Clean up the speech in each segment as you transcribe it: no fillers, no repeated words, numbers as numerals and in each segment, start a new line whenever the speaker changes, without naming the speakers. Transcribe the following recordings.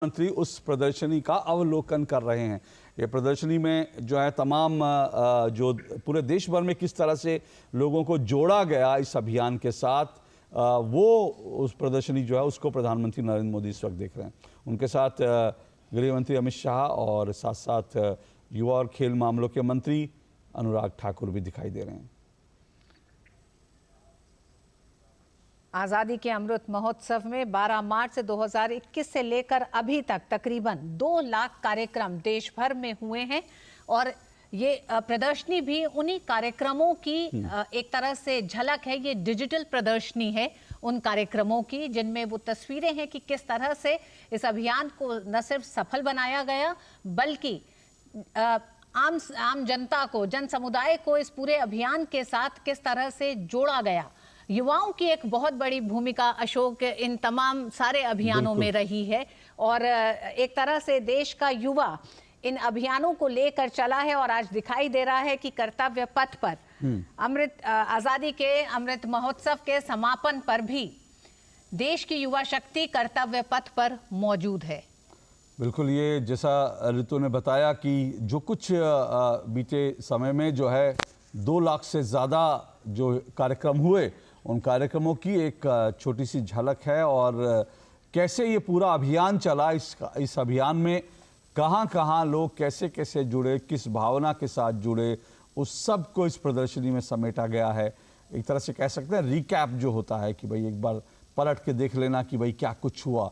मंत्री उस प्रदर्शनी का अवलोकन कर रहे हैं। ये प्रदर्शनी में जो है तमाम जो पूरे देश भर में किस तरह से लोगों को जोड़ा गया इस अभियान के साथ, वो उस प्रदर्शनी जो है उसको प्रधानमंत्री नरेंद्र मोदी इस वक्त देख रहे हैं। उनके साथ गृह मंत्री अमित शाह और साथ साथ युवा और खेल मामलों के मंत्री अनुराग ठाकुर भी दिखाई दे रहे हैं।
आज़ादी के अमृत महोत्सव में 12 मार्च से 2021 से लेकर अभी तक तकरीबन 2 लाख कार्यक्रम देश भर में हुए हैं और ये प्रदर्शनी भी उन्हीं कार्यक्रमों की एक तरह से झलक है। ये डिजिटल प्रदर्शनी है उन कार्यक्रमों की जिनमें वो तस्वीरें हैं कि किस तरह से इस अभियान को न सिर्फ सफल बनाया गया बल्कि आम जनता को, जन समुदाय को इस पूरे अभियान के साथ किस तरह से जोड़ा गया। युवाओं की एक बहुत बड़ी भूमिका अशोक इन तमाम सारे अभियानों में रही है और एक तरह से देश का युवा इन अभियानों को लेकर चला है और आज दिखाई दे रहा है कि कर्तव्य पथ पर आज़ादी के अमृत महोत्सव के समापन पर भी देश की युवा शक्ति कर्तव्य पथ पर मौजूद है।
बिल्कुल, ये जैसा ऋतु ने बताया कि जो कुछ बीते समय में जो है 2 लाख से ज़्यादा जो कार्यक्रम हुए, उन कार्यक्रमों की एक छोटी सी झलक है और कैसे ये पूरा अभियान चला। इस अभियान में कहाँ कहाँ लोग कैसे कैसे जुड़े, किस भावना के साथ जुड़े, उस सब को इस प्रदर्शनी में समेटा गया है। एक तरह से कह सकते हैं रिकैप जो होता है कि भाई एक बार पलट के देख लेना कि भाई क्या कुछ हुआ,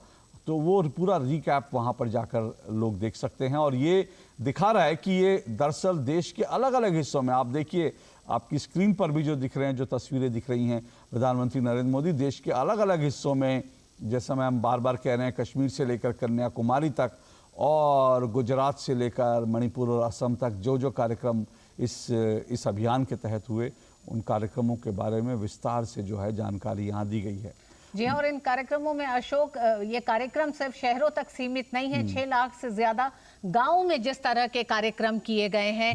तो वो पूरा रिकैप वहाँ पर जाकर लोग देख सकते हैं। और ये दिखा रहा है कि ये दरअसल देश के अलग अलग हिस्सों में, आप देखिए आपकी स्क्रीन पर भी जो दिख रहे हैं, जो तस्वीरें दिख रही हैं, प्रधानमंत्री नरेंद्र मोदी देश के अलग अलग हिस्सों में, जैसा मैं हम बार बार कह रहे हैं, कश्मीर से लेकर कन्याकुमारी तक और गुजरात से लेकर मणिपुर और असम तक जो जो कार्यक्रम इस अभियान के तहत हुए, उन कार्यक्रमों के बारे में विस्तार से जो है जानकारी यहाँ दी गई है।
जी हाँ, और इन कार्यक्रमों में अशोक ये कार्यक्रम सिर्फ शहरों तक सीमित नहीं है। 6 लाख से ज्यादा गांवों में जिस तरह के कार्यक्रम किए गए हैं,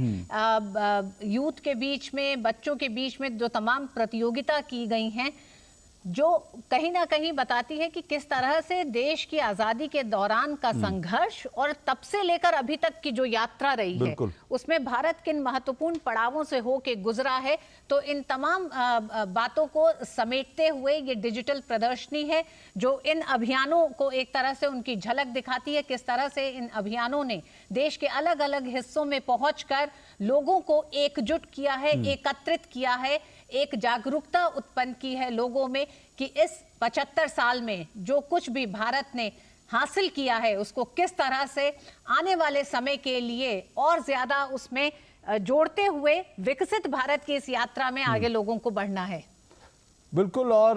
यूथ के बीच में, बच्चों के बीच में जो तमाम प्रतियोगिता की गई हैं, जो कहीं ना कहीं बताती है कि किस तरह से देश की आज़ादी के दौरान का संघर्ष और तब से लेकर अभी तक की जो यात्रा रही है, उसमें भारत किन महत्वपूर्ण पड़ावों से होके गुजरा है। तो इन तमाम बातों को समेटते हुए ये डिजिटल प्रदर्शनी है जो इन अभियानों को एक तरह से उनकी झलक दिखाती है, किस तरह से इन अभियानों ने देश के अलग अलग हिस्सों में पहुंचकर लोगों को एकजुट किया है, एकत्रित किया है, एक जागरूकता उत्पन्न की है लोगों में कि इस 75 साल में जो कुछ भी भारत ने हासिल किया है उसको किस तरह से आने वाले समय के लिए और ज्यादा उसमें जोड़ते हुए विकसित भारत की इस यात्रा में आगे लोगों को बढ़ना है।
बिल्कुल, और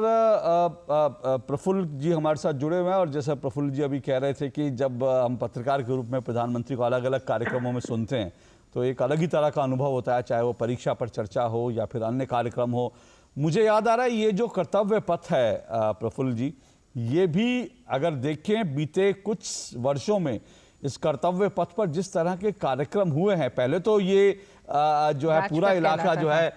प्रफुल्ल जी हमारे साथ जुड़े हुए हैं और जैसा प्रफुल्ल जी अभी कह रहे थे कि जब हम पत्रकार के रूप में प्रधानमंत्री को अलग अलग कार्यक्रमों में सुनते हैं तो एक अलग ही तरह का अनुभव होता है, चाहे वो परीक्षा पर चर्चा हो या फिर अन्य कार्यक्रम हो। मुझे याद आ रहा है ये जो कर्तव्य पथ है प्रफुल्ल जी, ये भी अगर देखें बीते कुछ वर्षों में इस कर्तव्य पथ पर जिस तरह के कार्यक्रम हुए हैं, पहले तो ये जो है पूरा इलाका जो है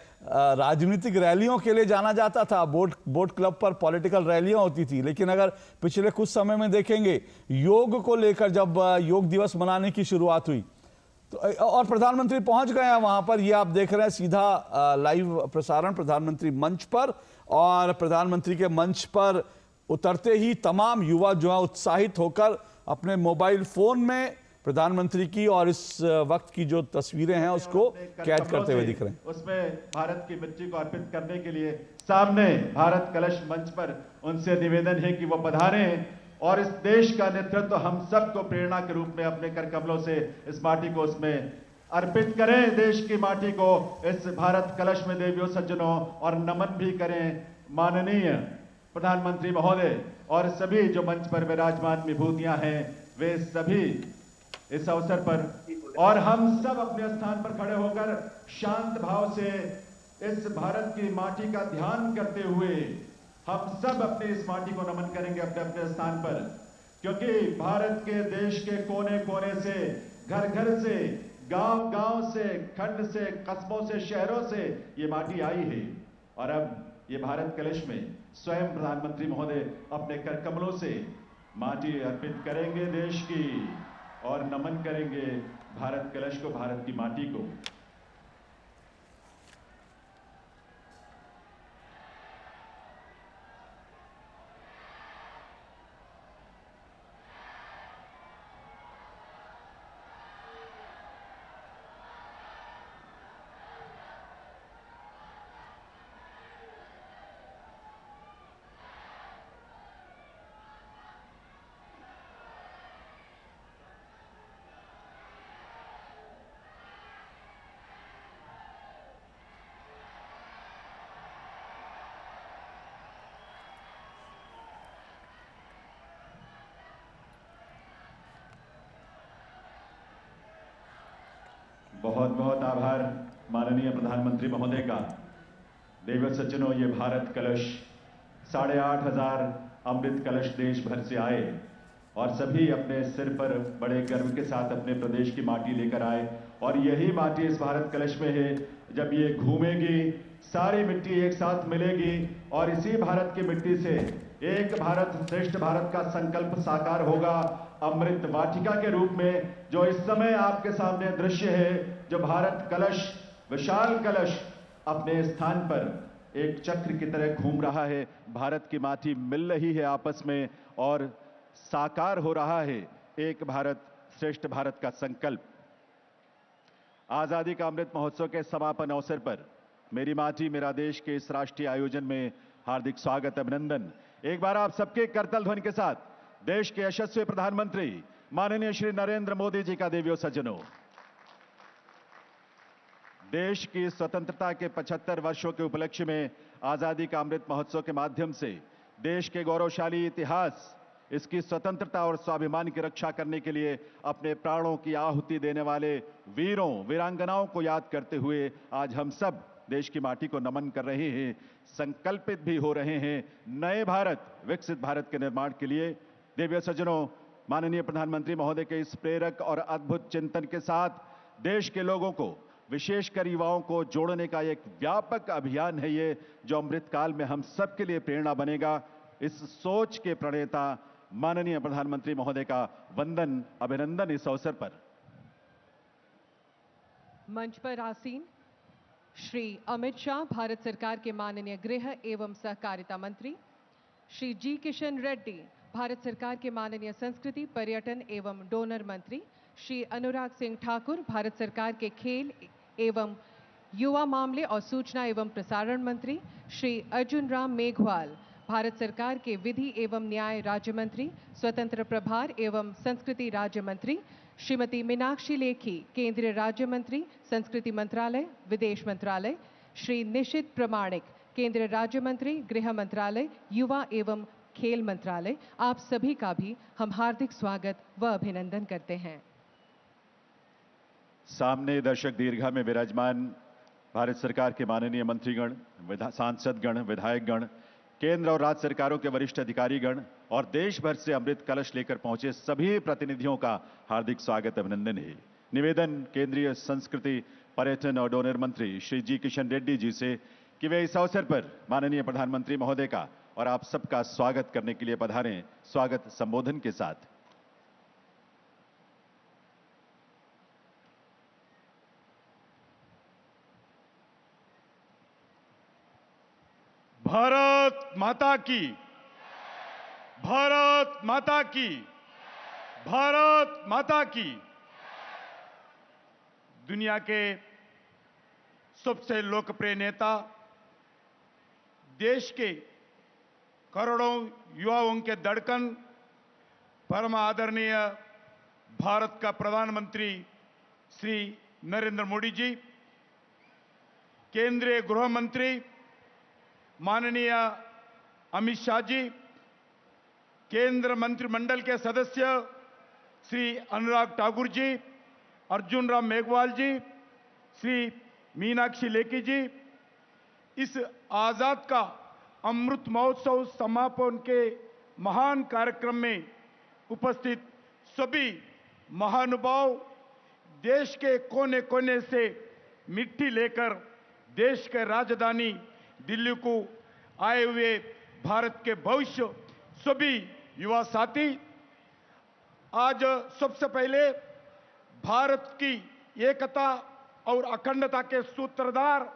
राजनीतिक रैलियों के लिए जाना जाता था, बोट क्लब पर पॉलिटिकल रैलियां होती थी। लेकिन अगर पिछले कुछ समय में देखेंगे, योग को लेकर जब योग दिवस मनाने की शुरुआत हुई तो और प्रधानमंत्री पहुंच गए हैं वहां पर, ये आप देख रहे हैं सीधा लाइव प्रसारण प्रधानमंत्री मंच पर, और प्रधानमंत्री के मंच पर उतरते ही तमाम युवा जो है उत्साहित होकर अपने मोबाइल फोन में प्रधानमंत्री की और इस वक्त की जो तस्वीरें हैं उसको कैद करते हुए दिख रहे हैं।
उसमें भारत की मिट्टी को अर्पित करने के लिए सामने भारत कलश मंच पर उनसे निवेदन है कि वो पधारें और इस देश का नेतृत्व हम सबको प्रेरणा के रूप में अपने कर कमलों से इस माटी को उसमें अर्पित करें। देश की माटी को इस भारत कलश में देवियों सज्जनों और नमन भी करें माननीय प्रधानमंत्री महोदय और सभी जो मंच पर विराजमान विभूतियां हैं, वे सभी इस अवसर पर, और हम सब अपने स्थान पर खड़े होकर शांत भाव से इस भारत की माटी का ध्यान करते हुए हम सब अपने इस माटी को नमन करेंगे अपने अपने स्थान पर, क्योंकि भारत के देश के कोने कोने से, घर घर से, गांव गांव से, खंड से, कस्बों से, शहरों से ये माटी आई है और अब ये भारत कलश में स्वयं प्रधानमंत्री महोदय अपने कर कमलों से माटी अर्पित करेंगे देश की और नमन करेंगे भारत कलश को, भारत की माटी को। बहुत बहुत आभार माननीय प्रधानमंत्री महोदय का। देव सज्जनों, ये भारत कलश 8,500 अमृत कलश देश भर से आए और सभी अपने सिर पर बड़े गर्व के साथ अपने प्रदेश की माटी लेकर आए और यही माटी इस भारत कलश में है। जब ये घूमेगी सारी मिट्टी एक साथ मिलेगी और इसी भारत की मिट्टी से एक भारत श्रेष्ठ भारत का संकल्प साकार होगा अमृत वाटिका के रूप में, जो इस समय आपके सामने दृश्य है। जो भारत कलश, विशाल कलश अपने स्थान पर एक चक्र की तरह घूम रहा है। भारत की माटी मिल रही है आपस में और साकार हो रहा है एक भारत श्रेष्ठ भारत का संकल्प। आजादी का अमृत महोत्सव के समापन अवसर पर मेरी माटी मेरा देश के इस राष्ट्रीय आयोजन में हार्दिक स्वागत, अभिनंदन। एक बार आप सबके करतल ध्वनि के साथ देश के यशस्वी प्रधानमंत्री माननीय श्री नरेंद्र मोदी जी का देवियों सज्जनों। देश की स्वतंत्रता के 75 वर्षों के उपलक्ष्य में आजादी का अमृत महोत्सव के माध्यम से देश के गौरवशाली इतिहास, इसकी स्वतंत्रता और स्वाभिमान की रक्षा करने के लिए अपने प्राणों की आहुति देने वाले वीरों वीरांगनाओं को याद करते हुए आज हम सब देश की माटी को नमन कर रहे हैं, संकल्पित भी हो रहे हैं नए भारत, विकसित भारत के निर्माण के लिए। देवियों सज्जनों, माननीय प्रधानमंत्री महोदय के इस प्रेरक और अद्भुत चिंतन के साथ देश के लोगों को, विशेषकर युवाओं को जोड़ने का एक व्यापक अभियान है ये, जो अमृत काल में हम सब के लिए प्रेरणा बनेगा। इस सोच के प्रणेता माननीय प्रधानमंत्री महोदय का वंदन, अभिनंदन इस अवसर पर।
मंच पर आसीन श्री अमित शाह, भारत सरकार के माननीय गृह एवं सहकारिता मंत्री, श्री जी किशन रेड्डी, भारत सरकार के माननीय संस्कृति, पर्यटन एवं डोनर मंत्री, श्री अनुराग सिंह ठाकुर, भारत सरकार के खेल एवं युवा मामले और सूचना एवं प्रसारण मंत्री, श्री अर्जुन राम मेघवाल, भारत सरकार के विधि एवं न्याय राज्य मंत्री, स्वतंत्र प्रभार एवं संस्कृति राज्य मंत्री, श्रीमती मीनाक्षी लेखी, केंद्रीय राज्य मंत्री, संस्कृति मंत्रालय, विदेश मंत्रालय, श्री निशित प्रमाणिक, केंद्रीय राज्य मंत्री, गृह मंत्रालय, युवा एवं खेल मंत्रालय, आप सभी का भी हम हार्दिक स्वागत व अभिनंदन करते हैं।
सामने दर्शक दीर्घा में विराजमान भारत सरकार के माननीय मंत्रीगण, सांसदगण, विधायकगण, केंद्र और राज्य सरकारों के वरिष्ठ अधिकारीगण और देश भर से अमृत कलश लेकर पहुंचे सभी प्रतिनिधियों का हार्दिक स्वागत, अभिनंदन है। निवेदन केंद्रीय संस्कृति, पर्यटन और डोनर मंत्री श्री जी किशन रेड्डी जी से कि वे इस अवसर पर माननीय प्रधानमंत्री महोदय का और आप सबका स्वागत करने के लिए पधारें, स्वागत संबोधन के साथ।
भारत माता की, भारत माता की, भारत माता की। दुनिया के सबसे लोकप्रिय नेता, देश के करोड़ों युवाओं के धड़कन, परम आदरणीय भारत का प्रधानमंत्री श्री नरेंद्र मोदी जी, केंद्रीय गृह मंत्री माननीय अमित शाह जी, केंद्र मंत्रिमंडल के सदस्य श्री अनुराग ठाकुर जी, अर्जुन राम मेघवाल जी, श्री मीनाक्षी लेखी जी, इस आजाद का अमृत महोत्सव समापन के महान कार्यक्रम में उपस्थित सभी महानुभाव, देश के कोने कोने से मिट्टी लेकर देश के राजधानी दिल्ली को आए हुए भारत के भविष्य सभी युवा साथी, आज सबसे पहले भारत की एकता और अखंडता के सूत्रधार,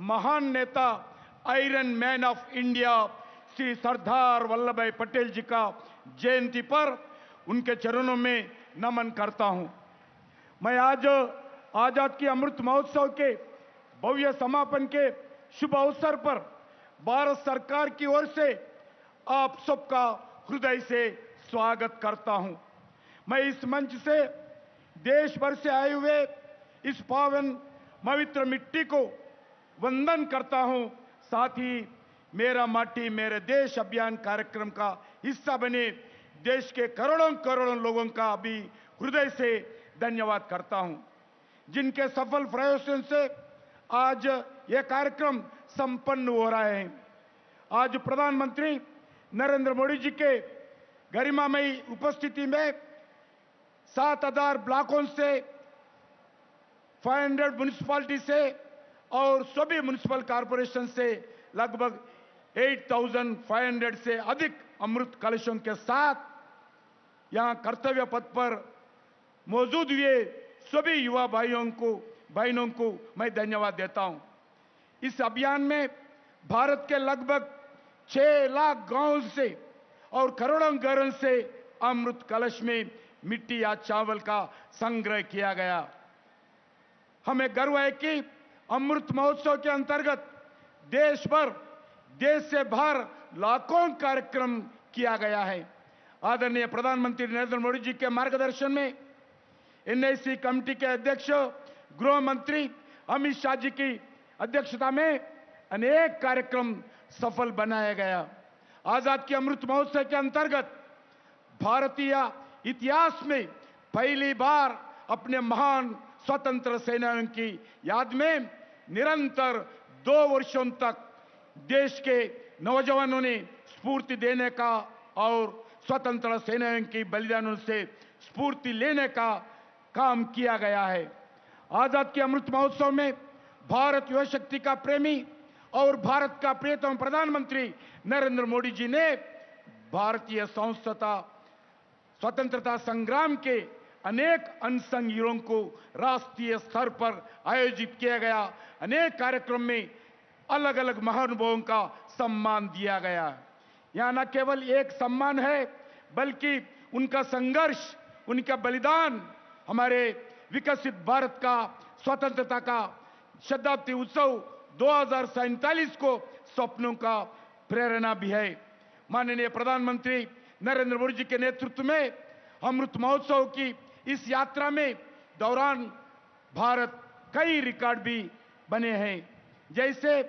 महान नेता, iron man of India Shri Sardar Vallabh Bhai Patel जी का जयंती पर उनके चरणों में नमन करता हूं। मैं आज आजाद की अमृत महोत्सव के भव्य समापन के शुभ अवसर पर भारत सरकार की ओर से आप सबका हृदय से स्वागत करता हूं। मैं इस मंच से देश भर से आए हुए इस पावन पवित्र मिट्टी को वंदन करता हूं। साथ ही मेरा माटी मेरे देश अभियान कार्यक्रम का हिस्सा बने देश के करोड़ों करोड़ों लोगों का भी हृदय से धन्यवाद करता हूं, जिनके सफल प्रयासों से आज यह कार्यक्रम संपन्न हो रहा है। आज प्रधानमंत्री नरेंद्र मोदी जी के गरिमामयी उपस्थिति में 7,000 ब्लॉकों से 500 म्युनिसिपैलिटी से और सभी म्युनिसिपल कॉरपोरेशन से लगभग 8,500 से अधिक अमृत कलशों के साथ यहां कर्तव्य पथ पर मौजूद हुए सभी युवा बहनों को मैं धन्यवाद देता हूं। इस अभियान में भारत के लगभग 6 लाख गांवों से और करोड़ों घरों से अमृत कलश में मिट्टी या चावल का संग्रह किया गया। हमें गर्व है कि अमृत महोत्सव के अंतर्गत देश भर, देश से बाहर लाखों कार्यक्रम किया गया है। आदरणीय प्रधानमंत्री नरेंद्र मोदी जी के मार्गदर्शन में एनआईसी कमेटी के अध्यक्ष गृह मंत्री अमित शाह जी की अध्यक्षता में अनेक कार्यक्रम सफल बनाया गया। आजाद की अमृत महोत्सव के अंतर्गत भारतीय इतिहास में पहली बार अपने महान स्वतंत्र सेनानियों की याद में निरंतर 2 वर्षों तक देश के नौजवानों ने स्फूर्ति देने का और स्वतंत्र सेनानियों की बलिदानों से स्फूर्ति लेने का काम किया गया है। आजाद के अमृत महोत्सव में भारत युवा शक्ति का प्रेमी और भारत का प्रियतम प्रधानमंत्री नरेंद्र मोदी जी ने भारतीय स्वतंत्रता संग्राम के अनेक अनसंग हीरों को राष्ट्रीय स्तर पर आयोजित किया गया अनेक कार्यक्रम में अलग अलग महानुभावों का सम्मान दिया गया। यहां न केवल एक सम्मान है, बल्कि उनका संघर्ष, उनका बलिदान हमारे विकसित भारत का स्वतंत्रता का शताब्दी उत्सव 2047 को सपनों का प्रेरणा भी है। माननीय प्रधानमंत्री नरेंद्र मोदी जी के नेतृत्व में अमृत महोत्सव की इस यात्रा में दौरान भारत कई रिकॉर्ड भी बने हैं, जैसे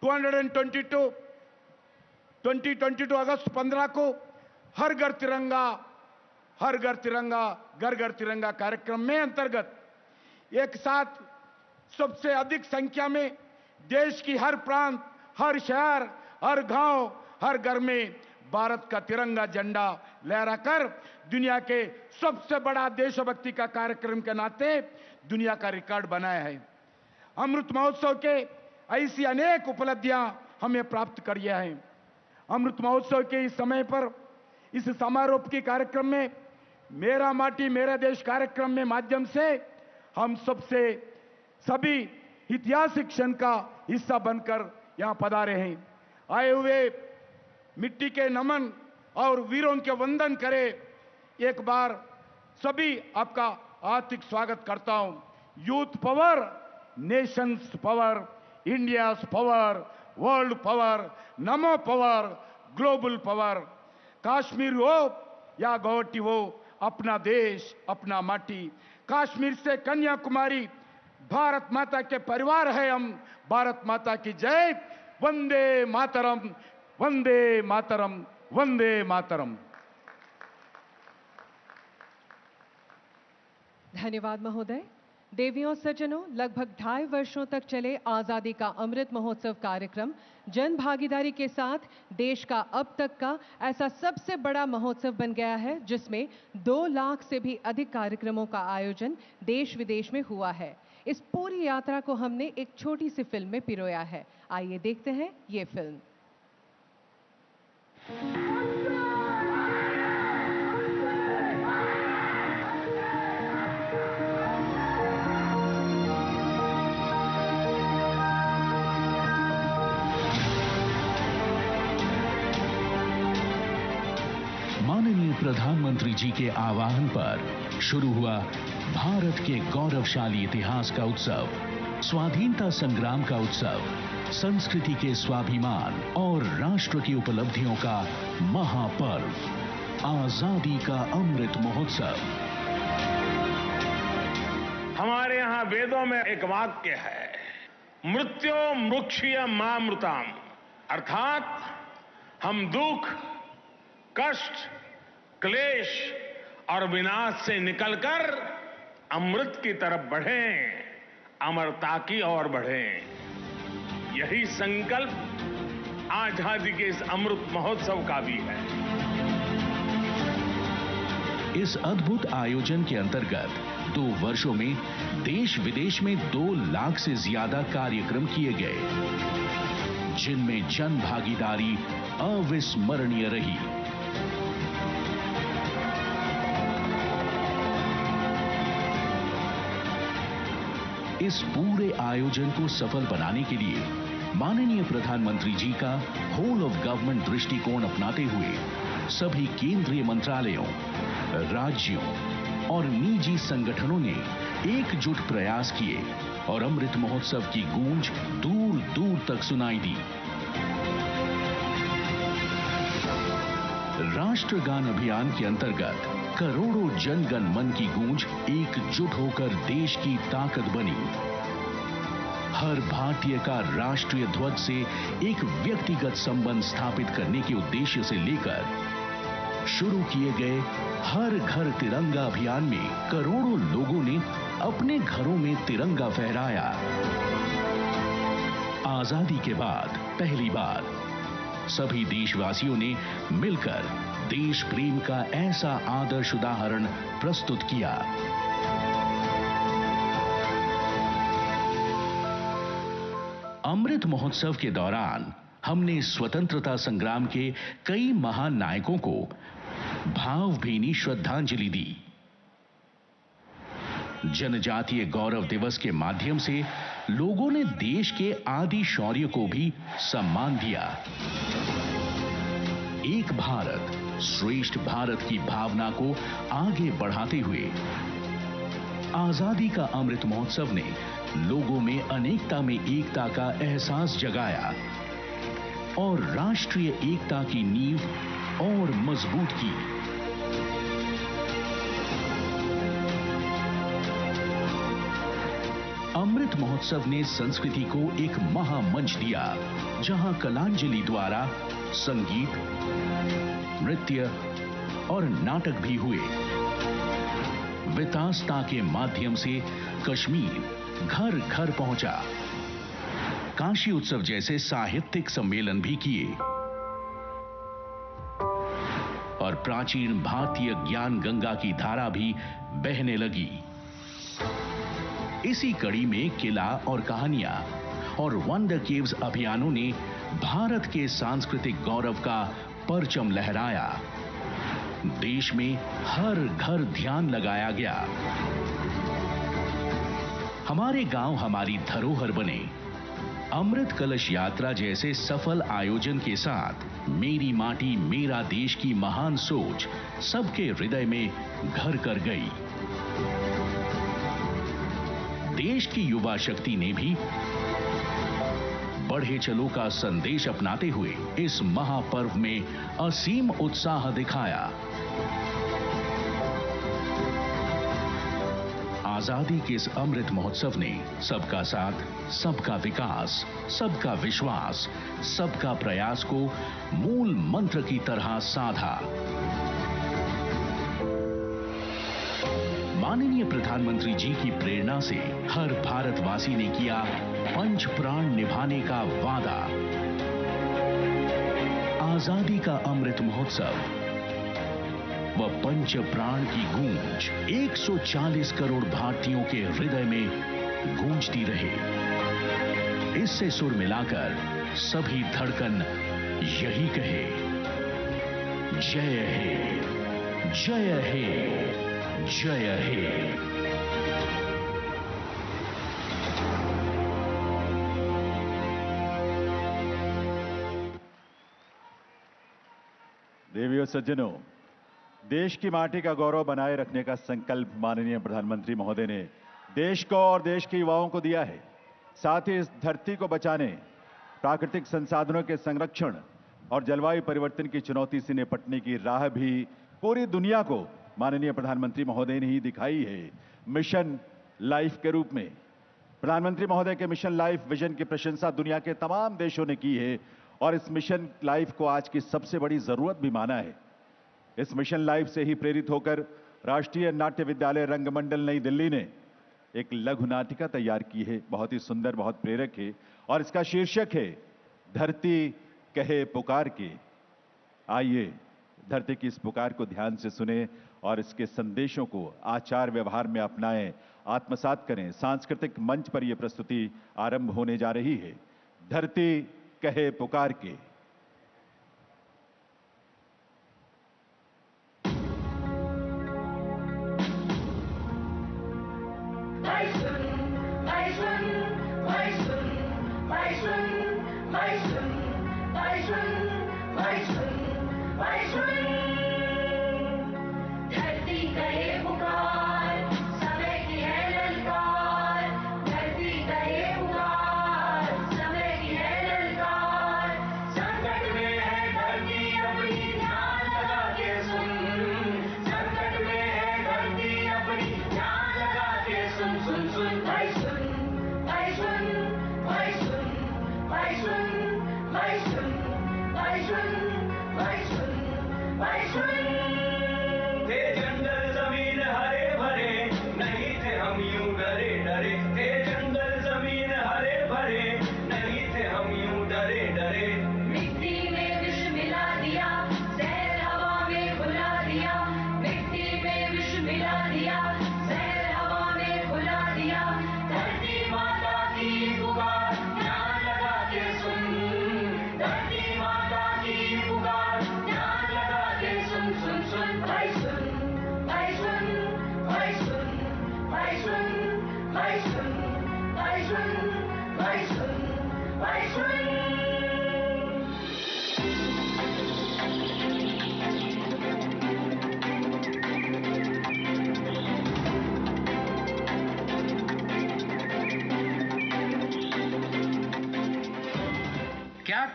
2022 अगस्त 15 को हर घर तिरंगा घर घर तिरंगा कार्यक्रम में अंतर्गत एक साथ सबसे अधिक संख्या में देश की हर प्रांत, हर शहर, हर गांव, हर घर में भारत का तिरंगा झंडा लहराकर दुनिया के सबसे बड़ा देशभक्ति का कार्यक्रम के नाते दुनिया का रिकॉर्ड बनाया है। अमृत महोत्सव के ऐसी अनेक उपलब्धियां हमें प्राप्त करिया है। अमृत महोत्सव के इस समय पर इस समारोह की कार्यक्रम में मेरा माटी मेरा देश कार्यक्रम में माध्यम से हम सभी ऐतिहासिक क्षण का हिस्सा बनकर यहां पधारे हैं। आए हुए मिट्टी के नमन और वीरों के वंदन करें। एक बार सभी आपका हार्दिक स्वागत करता हूं। Youth power, Nations power, India's power, world power, नमो पावर, ग्लोबल पावर। कश्मीर हो या गुवाहाटी हो, अपना देश, अपना माटी। कश्मीर से कन्याकुमारी भारत माता के परिवार है हम। भारत माता की जय। वंदे मातरम, वंदे मातरम, वंदे मातरम।
धन्यवाद महोदय। देवियों सज्जनों, लगभग 2.5 वर्षों तक चले आजादी का अमृत महोत्सव कार्यक्रम जन भागीदारी के साथ देश का अब तक का ऐसा सबसे बड़ा महोत्सव बन गया है, जिसमें 2 लाख से भी अधिक कार्यक्रमों का आयोजन देश विदेश में हुआ है। इस पूरी यात्रा को हमने एक छोटी सी फिल्म में पिरोया है। आइए देखते हैं ये फिल्म।
प्रधानमंत्री जी के आह्वान पर शुरू हुआ भारत के गौरवशाली इतिहास का उत्सव, स्वाधीनता संग्राम का उत्सव, संस्कृति के स्वाभिमान और राष्ट्र की उपलब्धियों का महापर्व, आजादी का अमृत महोत्सव।
हमारे यहाँ वेदों में एक वाक्य है, मृत्यो मृक्षीय मामृताम, अर्थात हम दुख, कष्ट, क्लेश और विनाश से निकलकर अमृत की तरफ बढ़ें, अमरता की ओर बढ़ें। यही संकल्प आजादी के इस अमृत महोत्सव का भी है।
इस अद्भुत आयोजन के अंतर्गत 2 वर्षों में देश विदेश में 2 लाख से ज्यादा कार्यक्रम किए गए, जिनमें जन भागीदारी अविस्मरणीय रही। इस पूरे आयोजन को सफल बनाने के लिए माननीय प्रधानमंत्री जी का होल ऑफ गवर्नमेंट दृष्टिकोण अपनाते हुए सभी केंद्रीय मंत्रालयों, राज्यों और निजी संगठनों ने एकजुट प्रयास किए और अमृत महोत्सव की गूंज दूर दूर तक सुनाई दी। राष्ट्रगान अभियान के अंतर्गत करोड़ों जनगण मन की गूंज एकजुट होकर देश की ताकत बनी। हर भारतीय का राष्ट्रीय ध्वज से एक व्यक्तिगत संबंध स्थापित करने के उद्देश्य से लेकर शुरू किए गए हर घर तिरंगा अभियान में करोड़ों लोगों ने अपने घरों में तिरंगा फहराया। आजादी के बाद पहली बार सभी देशवासियों ने मिलकर देश प्रेम का ऐसा आदर्श उदाहरण प्रस्तुत किया। अमृत महोत्सव के दौरान हमने स्वतंत्रता संग्राम के कई महान नायकों को भावभीनी श्रद्धांजलि दी। जनजातीय गौरव दिवस के माध्यम से लोगों ने देश के आदि शौर्य को भी सम्मान दिया। एक भारत श्रेष्ठ भारत की भावना को आगे बढ़ाते हुए आजादी का अमृत महोत्सव ने लोगों में अनेकता में एकता का एहसास जगाया और राष्ट्रीय एकता की नींव और मजबूत की। अमृत महोत्सव ने संस्कृति को एक महामंच दिया, जहां कलांजलि द्वारा संगीत, नृत्य और नाटक भी हुए। वितास्ता के माध्यम से कश्मीर घर घर पहुंचा। काशी उत्सव जैसे साहित्यिक सम्मेलन भी किए और प्राचीन भारतीय ज्ञान गंगा की धारा भी बहने लगी। इसी कड़ी में किला और कहानियां और वंडर केव्स अभियानों ने भारत के सांस्कृतिक गौरव का परचम लहराया। देश में हर घर ध्यान लगाया गया। हमारे गांव हमारी धरोहर बने। अमृत कलश यात्रा जैसे सफल आयोजन के साथ मेरी माटी मेरा देश की महान सोच सबके हृदय में घर कर गई। देश की युवा शक्ति ने भी बढ़े चलो का संदेश अपनाते हुए इस महापर्व में असीम उत्साह दिखाया। आजादी के इस अमृत महोत्सव ने सबका साथ, सबका विकास, सबका विश्वास, सबका प्रयास को मूल मंत्र की तरह साधा। माननीय प्रधानमंत्री जी की प्रेरणा से हर भारतवासी ने किया पंच प्राण निभाने का वादा। आजादी का अमृत महोत्सव व पंच प्राण की गूंज 140 करोड़ भारतीयों के हृदय में गूंजती रहे। इससे सुर मिलाकर सभी धड़कन यही कहे, जय हे, जय हे, जय हे।
देवियों सज्जनों, देश की माटी का गौरव बनाए रखने का संकल्प माननीय प्रधानमंत्री महोदय ने देश को और देश के युवाओं को दिया है। साथ ही इस धरती को बचाने, प्राकृतिक संसाधनों के संरक्षण और जलवायु परिवर्तन की चुनौती से निपटने की राह भी पूरी दुनिया को माननीय प्रधानमंत्री महोदय ने ही दिखाई है, मिशन लाइफ के रूप में। प्रधानमंत्री महोदय के मिशन लाइफ विजन की प्रशंसा दुनिया के तमाम देशों ने की है और इस मिशन लाइफ को आज की सबसे बड़ी जरूरत भी माना है। इस मिशन लाइफ से ही प्रेरित होकर राष्ट्रीय नाट्य विद्यालय रंगमंडल नई दिल्ली ने एक लघु नाटिका तैयार की है, बहुत ही सुंदर, बहुत प्रेरक है और इसका शीर्षक है धरती कहे पुकार के। आइए धरती की इस पुकार को ध्यान से सुने और इसके संदेशों को आचार व्यवहार में अपनाएं, आत्मसात करें। सांस्कृतिक मंच पर यह प्रस्तुति आरंभ होने जा रही है, धरती कहे पुकार के।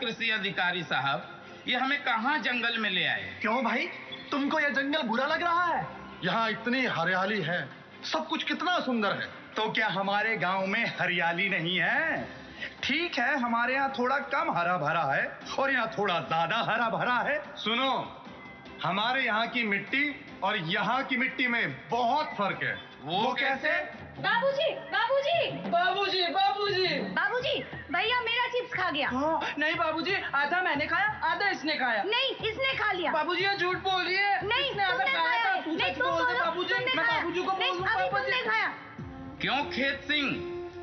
कृषि अधिकारी साहब, ये हमें कहाँ जंगल में ले आए?
क्यों भाई, तुमको ये जंगल बुरा लग रहा है?
यहाँ इतनी हरियाली है, सब कुछ कितना सुंदर है।
तो क्या हमारे गांव में हरियाली नहीं है? ठीक है, हमारे यहाँ थोड़ा कम हरा भरा है और यहाँ थोड़ा ज्यादा हरा भरा है। सुनो, हमारे यहाँ की मिट्टी और यहाँ की मिट्टी में बहुत फर्क है।
वो कैसे?
बाबूजी, बाबूजी,
बाबूजी, बाबूजी,
बाबूजी, भैया मेरा चिप्स खा गया।
नहीं बाबूजी, आधा मैंने खाया, आधा इसने खाया।
नहीं, इसने खा लिया।
बाबूजी ये झूठ बोल रही है।
नहीं,
इसने आधा खाया था। तू सच बोल दे बाबूजी, मैं बाबूजी को बोल दूंगा।
तुमने खाया।
क्यों खेत सिंह,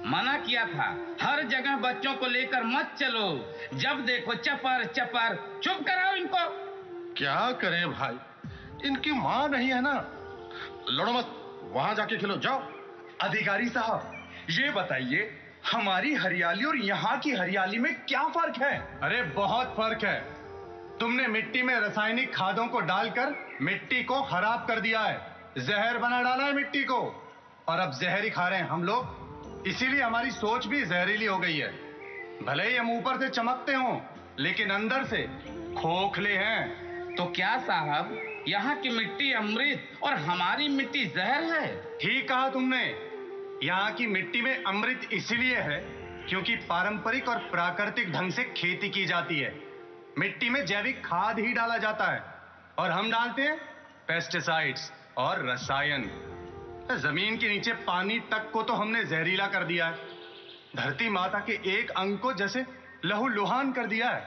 मना किया था, हर जगह बच्चों को लेकर मत चलो, जब देखो चपर चपर। चुप कराओ इनको।
क्या करें भाई, इनकी माँ नहीं है ना। लड़ो मत, वहां जाके खेलो, जाओ।
अधिकारी साहब, ये बताइए हमारी हरियाली और यहाँ की हरियाली में क्या फर्क है? अरे बहुत फर्क है। तुमने मिट्टी में रासायनिक खादों को डालकर मिट्टी को खराब कर दिया है, जहर बना डाला है मिट्टी को, और अब जहर ही खा रहे हैं हम लोग। इसीलिए हमारी सोच भी जहरीली हो गई है। भले ही हम ऊपर से चमकते हों, लेकिन अंदर से खोखले हैं।
तो क्या साहब, यहाँ की मिट्टी अमृत और हमारी मिट्टी जहर है?
ठीक कहा तुमने। यहाँ की मिट्टी में अमृत इसीलिए है क्योंकि पारंपरिक और प्राकृतिक ढंग से खेती की जाती है। मिट्टी में जैविक खाद ही डाला जाता है और हम डालते हैं पेस्टिसाइड्स और रसायन। जमीन के नीचे पानी तक को तो हमने जहरीला कर दिया है। धरती माता के एक अंग को जैसे लहूलुहान कर दिया है।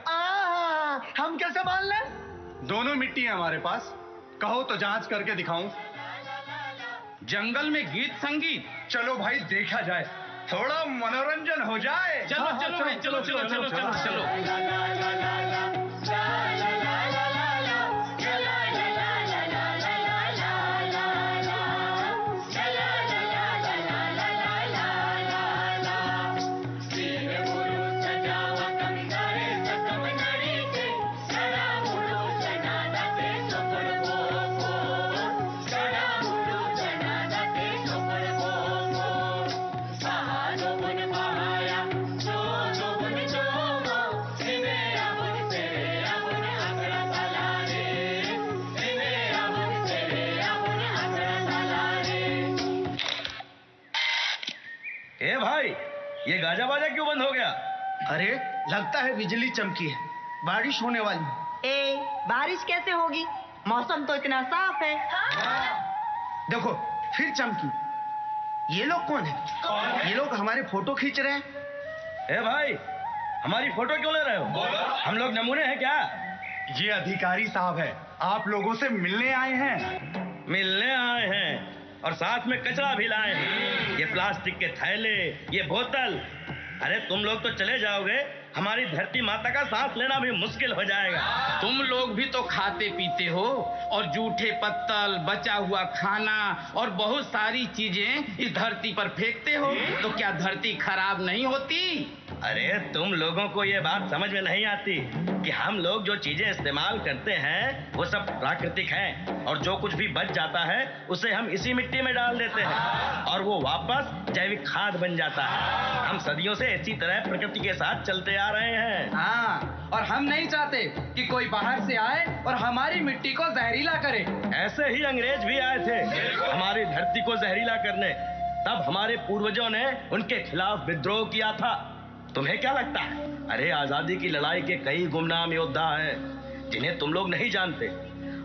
हम कैसे मान लें?
दोनों मिट्टी है हमारे पास, कहो तो जांच करके दिखाऊं।
जंगल में गीत संगीत,
चलो भाई देखा जाए, थोड़ा मनोरंजन हो जाए।
चलो चलो भाई, चलो चलो चलो चलो चलो।
ए भाई, ये गाजा बाजा क्यों बंद हो गया?
अरे लगता है बिजली चमकी है, बारिश होने वाली।
ए, बारिश कैसे होगी? मौसम तो इतना साफ है।
देखो फिर चमकी। ये लोग कौन है? ये लोग हमारे फोटो खींच रहे हैं।
ए भाई, हमारी फोटो क्यों ले रहे हो? हम लोग नमूने हैं क्या?
ये अधिकारी साहब है, आप लोगों से मिलने आए हैं।
मिलने आए हैं और साथ में कचरा भी लाए हैं। ये प्लास्टिक के थैले, ये बोतल। अरे तुम लोग तो चले जाओगे, हमारी धरती माता का सांस लेना भी मुश्किल हो जाएगा।
तुम लोग भी तो खाते पीते हो और जूठे पत्तल, बचा हुआ खाना और बहुत सारी चीजें इस धरती पर फेंकते हो, तो क्या धरती खराब नहीं होती?
अरे तुम लोगों को ये बात समझ में नहीं आती कि हम लोग जो चीजें इस्तेमाल करते हैं वो सब प्राकृतिक हैं, और जो कुछ भी बच जाता है उसे हम इसी मिट्टी में डाल देते हैं और वो वापस जैविक खाद बन जाता है। हम सदियों से इसी तरह प्रकृति के साथ चलते आ रहे हैं।
हाँ, और हम नहीं चाहते कि कोई बाहर से आए और हमारी मिट्टी को जहरीला करे।
ऐसे ही अंग्रेज भी आए थे हमारी धरती को जहरीला करने। तब हमारे पूर्वजों ने उनके खिलाफ विद्रोह किया था। तुम्हें क्या लगता है? अरे आजादी की लड़ाई के कई गुमनाम योद्धा हैं जिन्हें तुम लोग नहीं जानते।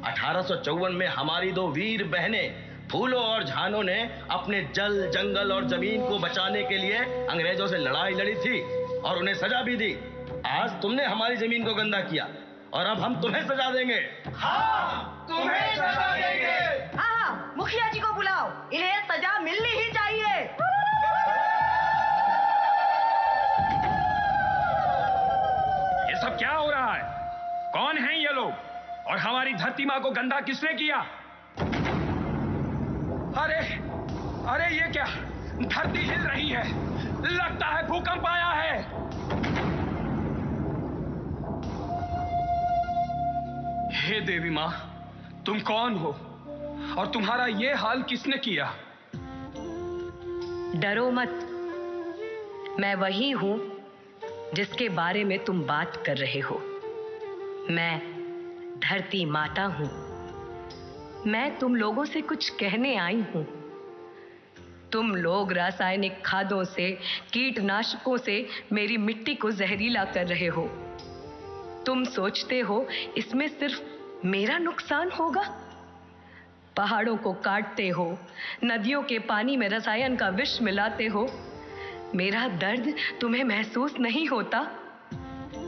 1854 में हमारी दो वीर बहनें फूलों और झानों ने अपने जल, जंगल और जमीन को बचाने के लिए अंग्रेजों से लड़ाई लड़ी थी और उन्हें सजा भी दी। आज तुमने हमारी जमीन को गंदा किया और अब हम तुम्हें सजा देंगे।
हाँ, तुम्हें सजा देंगे। हाँ, मुखिया जी को बुलाओ, इन्हें सजा मिलनी ही चाहिए।
ये सब क्या हो रहा है? कौन हैं ये लोग और हमारी धरती माँ को गंदा किसने किया? अरे अरे ये क्या? धरती हिल रही है, लगता है भूकंप आया है। हे देवी माँ, तुम कौन हो और तुम्हारा ये हाल किसने किया?
डरो मत, मैं वही हूं जिसके बारे में तुम बात कर रहे हो। मैं धरती माता हूं। मैं तुम लोगों से कुछ कहने आई हूं। तुम लोग रासायनिक खादों से, कीटनाशकों से मेरी मिट्टी को जहरीला कर रहे हो। तुम सोचते हो इसमें सिर्फ मेरा नुकसान होगा? पहाड़ों को काटते हो, नदियों के पानी में रसायन का विष मिलाते हो। मेरा दर्द तुम्हें महसूस नहीं होता?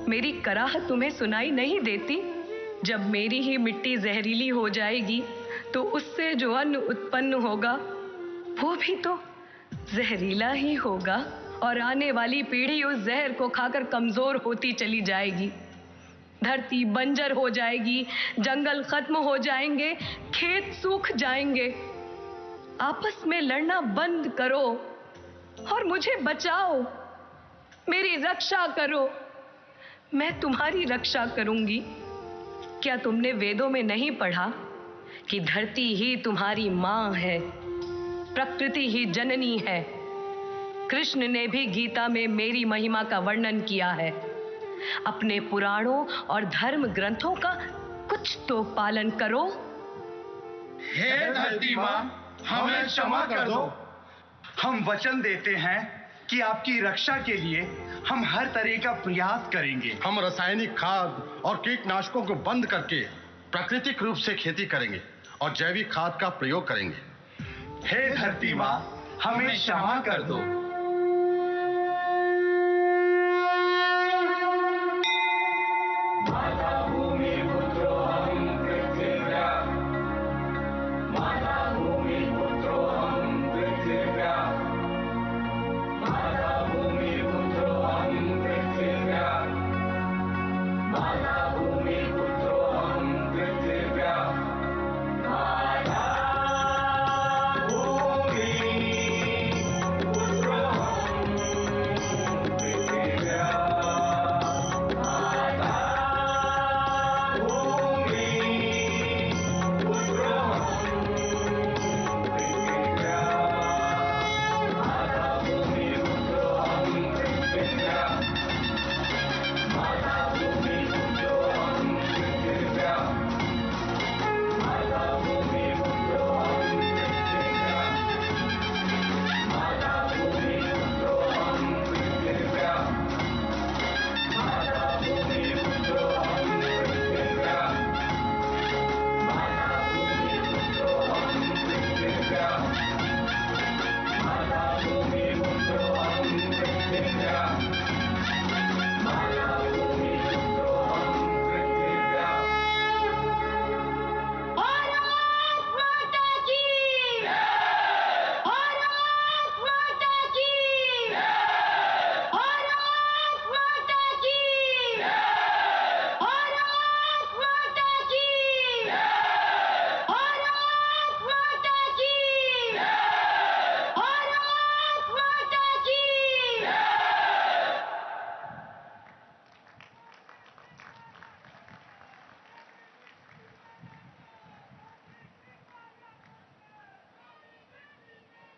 मेरी कराह तुम्हें सुनाई नहीं देती? जब मेरी ही मिट्टी जहरीली हो जाएगी तो उससे जो अन्न उत्पन्न होगा वो भी तो जहरीला ही होगा, और आने वाली पीढ़ी उस जहर को खाकर कमजोर होती चली जाएगी। धरती बंजर हो जाएगी, जंगल खत्म हो जाएंगे, खेत सूख जाएंगे। आपस में लड़ना बंद करो और मुझे बचाओ, मेरी रक्षा करो। मैं तुम्हारी रक्षा करूंगी। क्या तुमने वेदों में नहीं पढ़ा कि धरती ही तुम्हारी मां है, प्रकृति ही जननी है? कृष्ण ने भी गीता में मेरी महिमा का वर्णन किया है। अपने पुराणों और धर्म ग्रंथों का कुछ तो पालन करो।
हे धरती मां, हमें क्षमा कर दो। हम वचन देते हैं कि आपकी रक्षा के लिए हम हर तरह का प्रयास करेंगे।
हम रासायनिक खाद और कीटनाशकों को बंद करके प्राकृतिक रूप से खेती करेंगे और जैविक खाद का प्रयोग करेंगे।
हे धरती मां, हमें क्षमा कर दो।
माता भूमि पुत्रो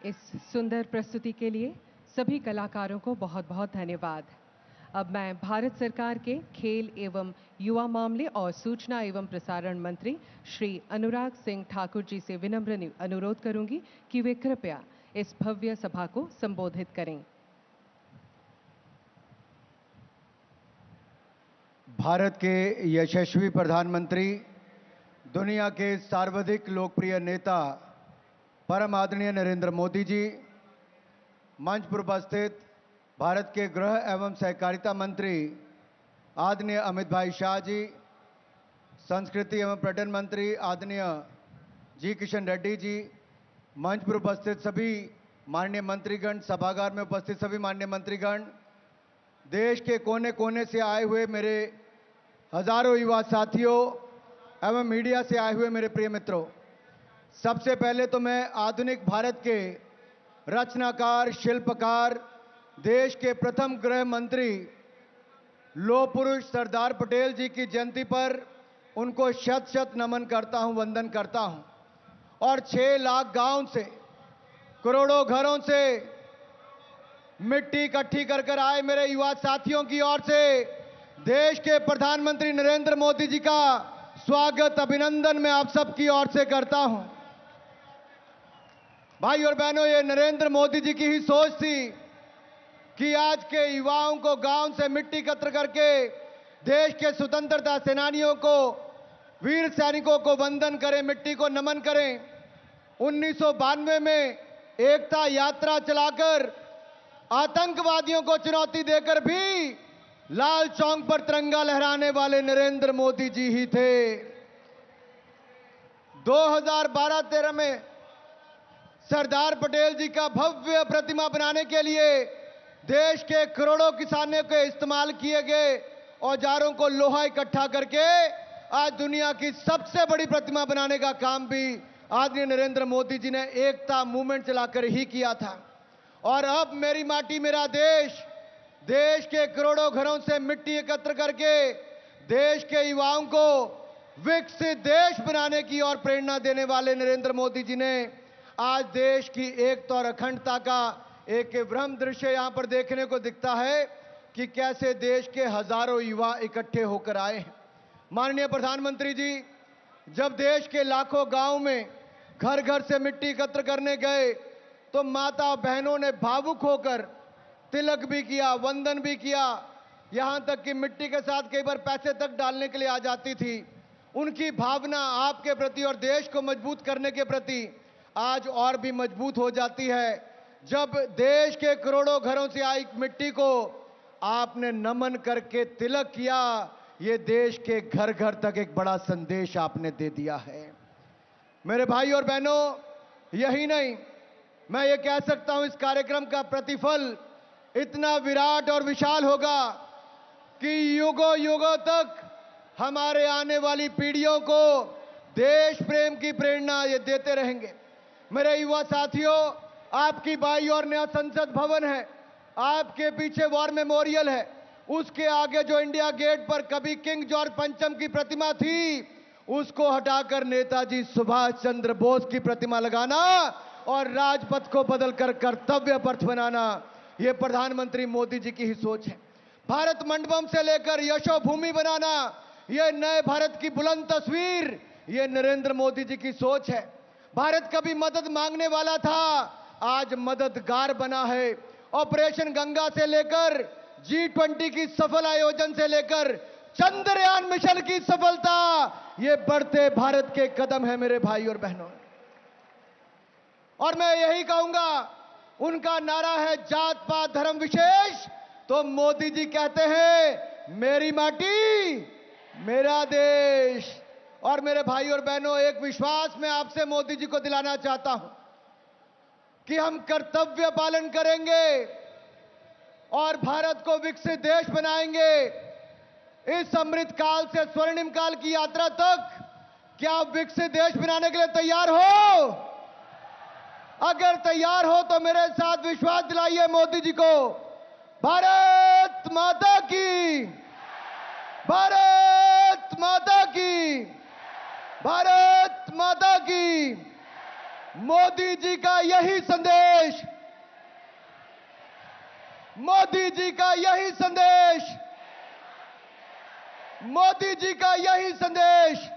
इस सुंदर प्रस्तुति के लिए सभी कलाकारों को बहुत बहुत धन्यवाद। अब मैं भारत सरकार के खेल एवं युवा मामले और सूचना एवं प्रसारण मंत्री श्री अनुराग सिंह ठाकुर जी से विनम्र अनुरोध करूंगी कि वे कृपया इस भव्य सभा को संबोधित करें।
भारत के यशस्वी प्रधानमंत्री, दुनिया के सर्वाधिक लोकप्रिय नेता परम आदरणीय नरेंद्र मोदी जी, मंच पर उपस्थित भारत के गृह एवं सहकारिता मंत्री आदरणीय अमित भाई शाह जी, संस्कृति एवं पर्यटन मंत्री आदरणीय जी किशन रेड्डी जी, मंच पर उपस्थित सभी माननीय मंत्रीगण, सभागार में उपस्थित सभी माननीय मंत्रीगण, देश के कोने कोने से आए हुए मेरे हजारों युवा साथियों एवं मीडिया से आए हुए मेरे प्रिय मित्रों, सबसे पहले तो मैं आधुनिक भारत के रचनाकार, शिल्पकार, देश के प्रथम गृह मंत्री लौह पुरुष सरदार पटेल जी की जयंती पर उनको शत शत नमन करता हूं, वंदन करता हूं। और 6 लाख गांव से, करोड़ों घरों से मिट्टी इकट्ठी कर कर आए मेरे युवा साथियों की ओर से देश के प्रधानमंत्री नरेंद्र मोदी जी का स्वागत, अभिनंदन मैं आप सबकी ओर से करता हूं। भाई और बहनों, ये नरेंद्र मोदी जी की ही सोच थी कि आज के युवाओं को गांव से मिट्टी एकत्र करके देश के स्वतंत्रता सेनानियों को, वीर सैनिकों को वंदन करें, मिट्टी को नमन करें। 1992 में एकता यात्रा चलाकर आतंकवादियों को चुनौती देकर भी लाल चौक पर तिरंगा लहराने वाले नरेंद्र मोदी जी ही थे। 2012-13 में सरदार पटेल जी का भव्य प्रतिमा बनाने के लिए देश के करोड़ों किसानों के इस्तेमाल किए गए औजारों को लोहा इकट्ठा करके आज दुनिया की सबसे बड़ी प्रतिमा बनाने का काम भी आदरणीय नरेंद्र मोदी जी ने एकता मूवमेंट चलाकर ही किया था। और अब मेरी माटी मेरा देश, देश के करोड़ों घरों से मिट्टी एकत्र करके देश के युवाओं को विकसित देश बनाने की और प्रेरणा देने वाले नरेंद्र मोदी जी ने आज देश की एकता और अखंडता का एक विभ्रम दृश्य यहां पर देखने को दिखता है कि कैसे देश के हजारों युवा इकट्ठे होकर आए हैं। माननीय प्रधानमंत्री जी, जब देश के लाखों गांव में घर घर से मिट्टी एकत्र करने गए तो माता बहनों ने भावुक होकर तिलक भी किया, वंदन भी किया, यहां तक कि मिट्टी के साथ कई बार पैसे तक डालने के लिए आ जाती थी। उनकी भावना आपके प्रति और देश को मजबूत करने के प्रति आज और भी मजबूत हो जाती है जब देश के करोड़ों घरों से आई मिट्टी को आपने नमन करके तिलक किया। ये देश के घर घर तक एक बड़ा संदेश आपने दे दिया है। मेरे भाई और बहनों, यही नहीं, मैं ये कह सकता हूं इस कार्यक्रम का प्रतिफल इतना विराट और विशाल होगा कि युगों युगों तक हमारे आने वाली पीढ़ियों को देश प्रेम की प्रेरणा ये देते रहेंगे। मेरे युवा साथियों, आपकी बाई और नया संसद भवन है, आपके पीछे वॉर मेमोरियल है, उसके आगे जो इंडिया गेट पर कभी किंग जॉर्ज पंचम की प्रतिमा थी उसको हटाकर नेताजी सुभाष चंद्र बोस की प्रतिमा लगाना और राजपथ को बदलकर कर्तव्य पथ बनाना, यह प्रधानमंत्री मोदी जी की ही सोच है। भारत मंडपम से लेकर यशो भूमि बनाना, यह नए भारत की बुलंद तस्वीर, यह नरेंद्र मोदी जी की सोच है। भारत कभी मदद मांगने वाला था, आज मददगार बना है। ऑपरेशन गंगा से लेकर G20 की सफल आयोजन से लेकर चंद्रयान मिशन की सफलता, ये बढ़ते भारत के कदम है मेरे भाई और बहनों। और मैं यही कहूंगा, उनका नारा है जात पात धर्म विशेष, तो मोदी जी कहते हैं मेरी माटी मेरा देश। और मेरे भाई और बहनों, एक विश्वास मैं आपसे मोदी जी को दिलाना चाहता हूं कि हम कर्तव्य पालन करेंगे और भारत को विकसित देश बनाएंगे। इस अमृत काल से स्वर्णिम काल की यात्रा तक क्या आप विकसित देश बनाने के लिए तैयार हो? अगर तैयार हो तो मेरे साथ विश्वास दिलाइए मोदी जी को। भारत माता की, भारत माता की, भारत माता की। मोदी जी का यही संदेश, मोदी जी का यही संदेश, मोदी जी का यही संदेश,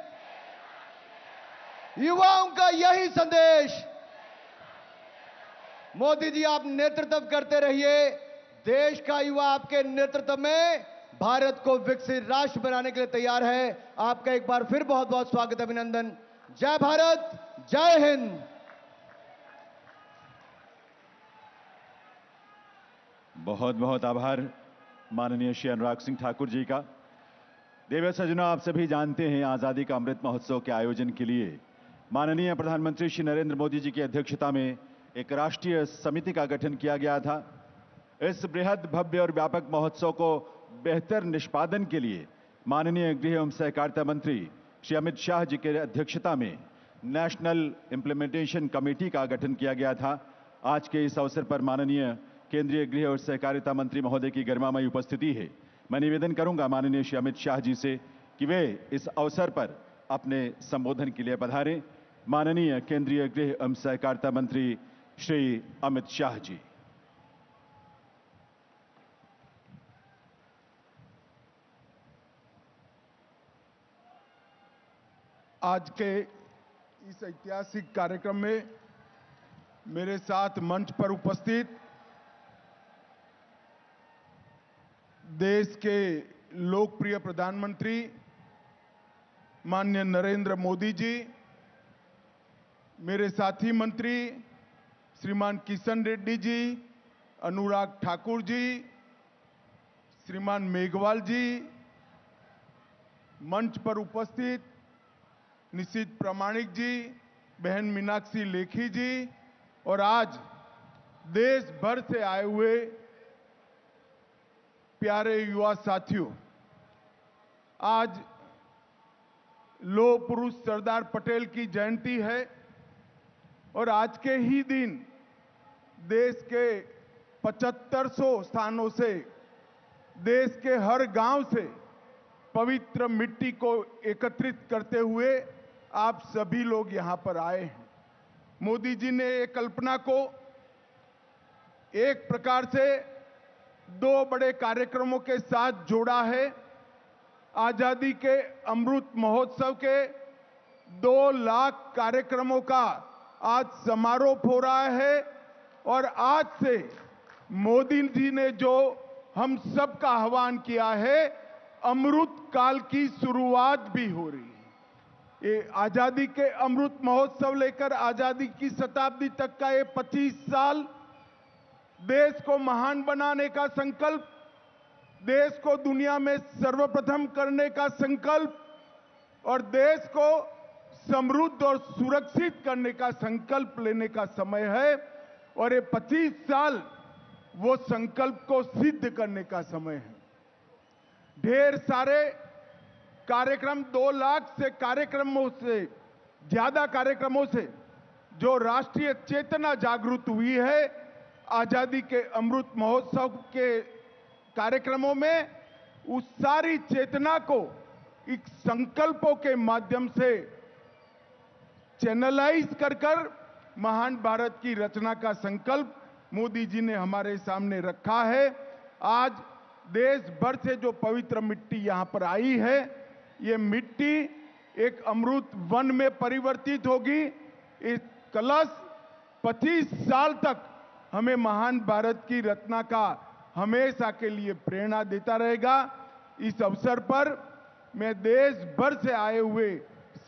युवाओं का यही संदेश। मोदी जी, आप नेतृत्व करते रहिए। देश का युवा आपके नेतृत्व में भारत को विकसित राष्ट्र बनाने के लिए तैयार है। आपका एक बार फिर बहुत बहुत स्वागत, अभिनंदन। जय भारत, जय हिंद।
बहुत बहुत आभार माननीय श्री अनुराग सिंह ठाकुर जी का। देवी सज्जनों, आप सभी जानते हैं आजादी का अमृत महोत्सव के आयोजन के लिए माननीय प्रधानमंत्री श्री नरेंद्र मोदी जी की अध्यक्षता में एक राष्ट्रीय समिति का गठन किया गया था। इस बृहद, भव्य और व्यापक महोत्सव को बेहतर निष्पादन के लिए माननीय गृह एवं सहकारिता मंत्री श्री अमित शाह जी के अध्यक्षता में नेशनल इम्प्लीमेंटेशन कमेटी का गठन किया गया था। आज के इस अवसर पर माननीय केंद्रीय गृह और सहकारिता मंत्री महोदय की गरिमामयी उपस्थिति है। मैं निवेदन करूंगा माननीय श्री अमित शाह जी से कि वे इस अवसर पर अपने संबोधन के लिए पधारें। माननीय केंद्रीय गृह एवं सहकारिता मंत्री श्री अमित शाह जी।
आज के इस ऐतिहासिक कार्यक्रम में मेरे साथ मंच पर उपस्थित देश के लोकप्रिय प्रधानमंत्री माननीय नरेंद्र मोदी जी, मेरे साथी मंत्री श्रीमान किशन रेड्डी जी, अनुराग ठाकुर जी, श्रीमान मेघवाल जी, मंच पर उपस्थित निशित प्रामाणिक जी, बहन मीनाक्षी लेखी जी और आज देश भर से आए हुए प्यारे युवा साथियों, आज लौह पुरुष सरदार पटेल की जयंती है और आज के ही दिन देश के 7500 स्थानों से, देश के हर गांव से पवित्र मिट्टी को एकत्रित करते हुए आप सभी लोग यहां पर आए हैं। मोदी जी ने एक कल्पना को एक प्रकार से दो बड़े कार्यक्रमों के साथ जोड़ा है। आजादी के अमृत महोत्सव के 2 लाख कार्यक्रमों का आज समारोह हो रहा है और आज से मोदी जी ने जो हम सब का आह्वान किया है, अमृत काल की शुरुआत भी हो रही है। ये आजादी के अमृत महोत्सव लेकर आजादी की शताब्दी तक का ये 25 साल देश को महान बनाने का संकल्प, देश को दुनिया में सर्वप्रथम करने का संकल्प और देश को समृद्ध और सुरक्षित करने का संकल्प लेने का समय है और ये 25 साल वो संकल्प को सिद्ध करने का समय है। ढेर सारे कार्यक्रम, 2 लाख से कार्यक्रमों से ज्यादा कार्यक्रमों से जो राष्ट्रीय चेतना जागृत हुई है, आजादी के अमृत महोत्सव के कार्यक्रमों में उस सारी चेतना को एक संकल्पों के माध्यम से चैनलाइज कर महान भारत की रचना का संकल्प मोदी जी ने हमारे सामने रखा है। आज देश भर से जो पवित्र मिट्टी यहां पर आई है, ये मिट्टी एक अमृत वन में परिवर्तित होगी। इस कलश 25 साल तक हमें महान भारत की रचना का हमेशा के लिए प्रेरणा देता रहेगा। इस अवसर पर मैं देश भर से आए हुए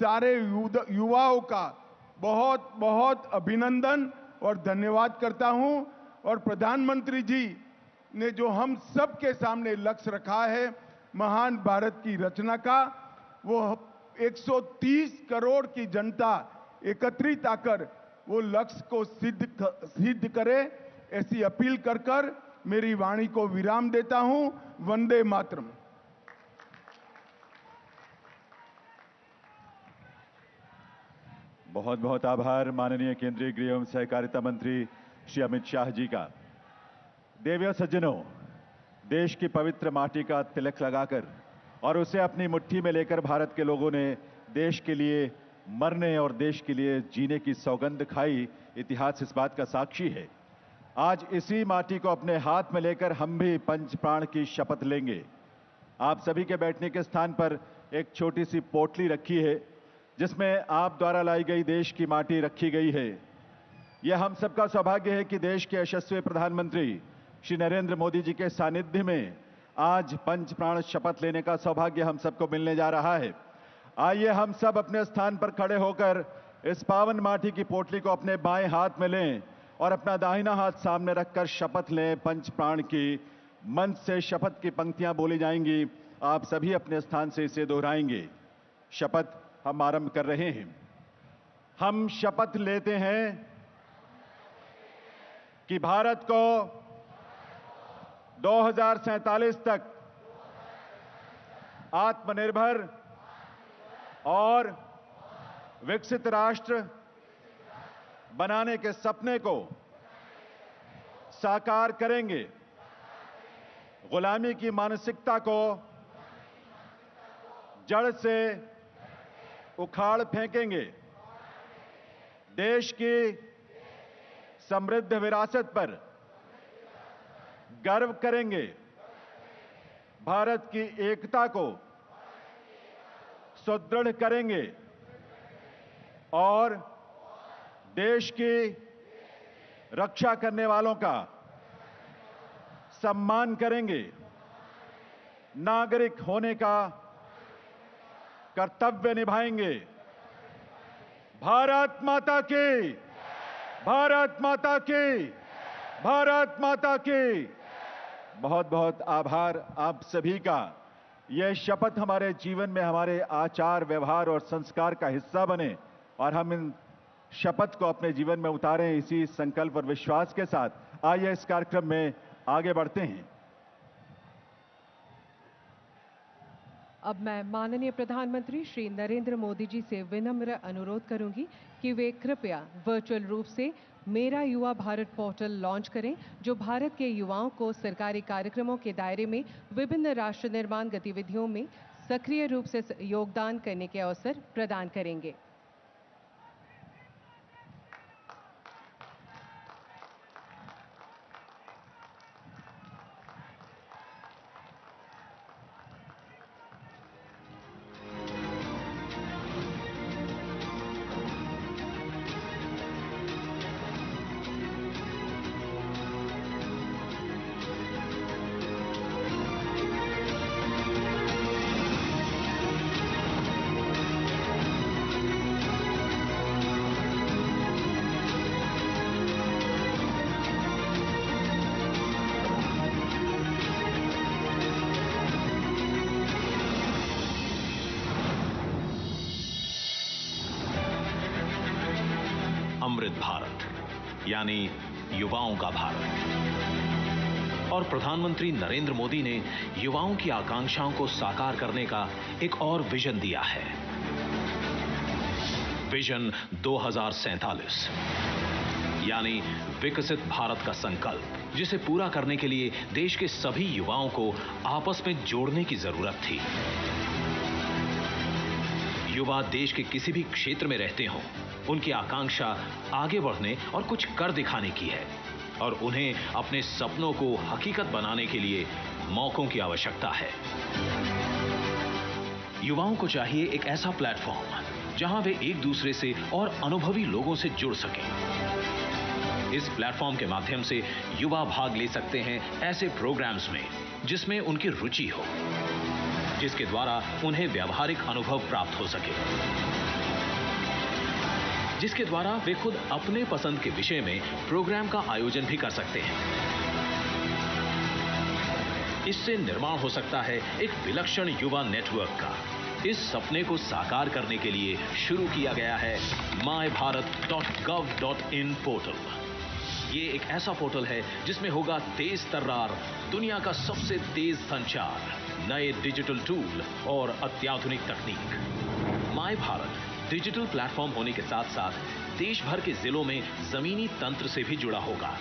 सारे युवाओं का बहुत बहुत अभिनंदन और धन्यवाद करता हूं और प्रधानमंत्री जी ने जो हम सब के सामने लक्ष्य रखा है महान भारत की रचना का, वो 130 करोड़ की जनता एकत्रित आकर वो लक्ष्य को सिद्ध करे, ऐसी अपील कर मेरी वाणी को विराम देता हूं। वंदे मातरम।
बहुत बहुत आभार माननीय केंद्रीय गृह एवं सहकारिता मंत्री श्री अमित शाह जी का। देवी सज्जनों, देश की पवित्र माटी का तिलक लगाकर और उसे अपनी मुट्ठी में लेकर भारत के लोगों ने देश के लिए मरने और देश के लिए जीने की सौगंध खाई, इतिहास इस बात का साक्षी है। आज इसी माटी को अपने हाथ में लेकर हम भी पंच प्राण की शपथ लेंगे। आप सभी के बैठने के स्थान पर एक छोटी सी पोटली रखी है, जिसमें आप द्वारा लाई गई देश की माटी रखी गई है। यह हम सबका सौभाग्य है कि देश के यशस्वी प्रधानमंत्री श्री नरेंद्र मोदी जी के सानिध्य में आज पंच प्राण शपथ लेने का सौभाग्य हम सबको मिलने जा रहा है। आइए हम सब अपने स्थान पर खड़े होकर इस पावन माटी की पोटली को अपने बाएं हाथ में लें और अपना दाहिना हाथ सामने रखकर शपथ लें पंच प्राण की। मंच से शपथ की पंक्तियां बोली जाएंगी, आप सभी अपने स्थान से इसे दोहराएंगे। शपथ हम आरंभ कर रहे हैं। हम शपथ लेते हैं कि भारत को 2047 तक आत्मनिर्भर और विकसित राष्ट्र बनाने के सपने को साकार करेंगे। गुलामी की मानसिकता को जड़ से उखाड़ फेंकेंगे। देश की समृद्ध विरासत पर गर्व करेंगे। भारत की एकता को सुदृढ़ करेंगे और देश की रक्षा करने वालों का सम्मान करेंगे। नागरिक होने का कर्तव्य निभाएंगे। भारत माता की, भारत माता की, भारत माता की। बहुत बहुत आभार आप सभी का। यह शपथ हमारे जीवन में हमारे आचार व्यवहार और संस्कार का हिस्सा बने और हम इन शपथ को अपने जीवन में उतारें, इसी संकल्प और विश्वास के साथ आइए इस कार्यक्रम में आगे बढ़ते हैं।
अब मैं माननीय प्रधानमंत्री श्री नरेंद्र मोदी जी से विनम्र अनुरोध करूंगी कि वे कृपया वर्चुअल रूप से मेरा युवा भारत पोर्टल लॉन्च करें, जो भारत के युवाओं को सरकारी कार्यक्रमों के दायरे में विभिन्न राष्ट्र निर्माण गतिविधियों में सक्रिय रूप से योगदान करने के अवसर प्रदान करेंगे।
अमृत भारत यानी युवाओं का भारत। और प्रधानमंत्री नरेंद्र मोदी ने युवाओं की आकांक्षाओं को साकार करने का एक और विजन दिया है, विजन 2047 यानी विकसित भारत का संकल्प, जिसे पूरा करने के लिए देश के सभी युवाओं को आपस में जोड़ने की जरूरत थी। युवा देश के किसी भी क्षेत्र में रहते हों, उनकी आकांक्षा आगे बढ़ने और कुछ कर दिखाने की है और उन्हें अपने सपनों को हकीकत बनाने के लिए मौकों की आवश्यकता है। युवाओं को चाहिए एक ऐसा प्लेटफॉर्म जहां वे एक दूसरे से और अनुभवी लोगों से जुड़ सकें। इस प्लेटफॉर्म के माध्यम से युवा भाग ले सकते हैं ऐसे प्रोग्राम्स में जिसमें उनकी रुचि हो, जिसके द्वारा उन्हें व्यावहारिक अनुभव प्राप्त हो सके, जिसके द्वारा वे खुद अपने पसंद के विषय में प्रोग्राम का आयोजन भी कर सकते हैं। इससे निर्माण हो सकता है एक विलक्षण युवा नेटवर्क का। इस सपने को साकार करने के लिए शुरू किया गया है mybharat.gov.in पोर्टल। ये एक ऐसा पोर्टल है जिसमें होगा तेज तर्रार दुनिया का सबसे तेज संचार, नए डिजिटल टूल और अत्याधुनिक तकनीक। माय भारत डिजिटल प्लेटफॉर्म होने के साथ साथ देश भर के जिलों में जमीनी तंत्र से भी जुड़ा होगा,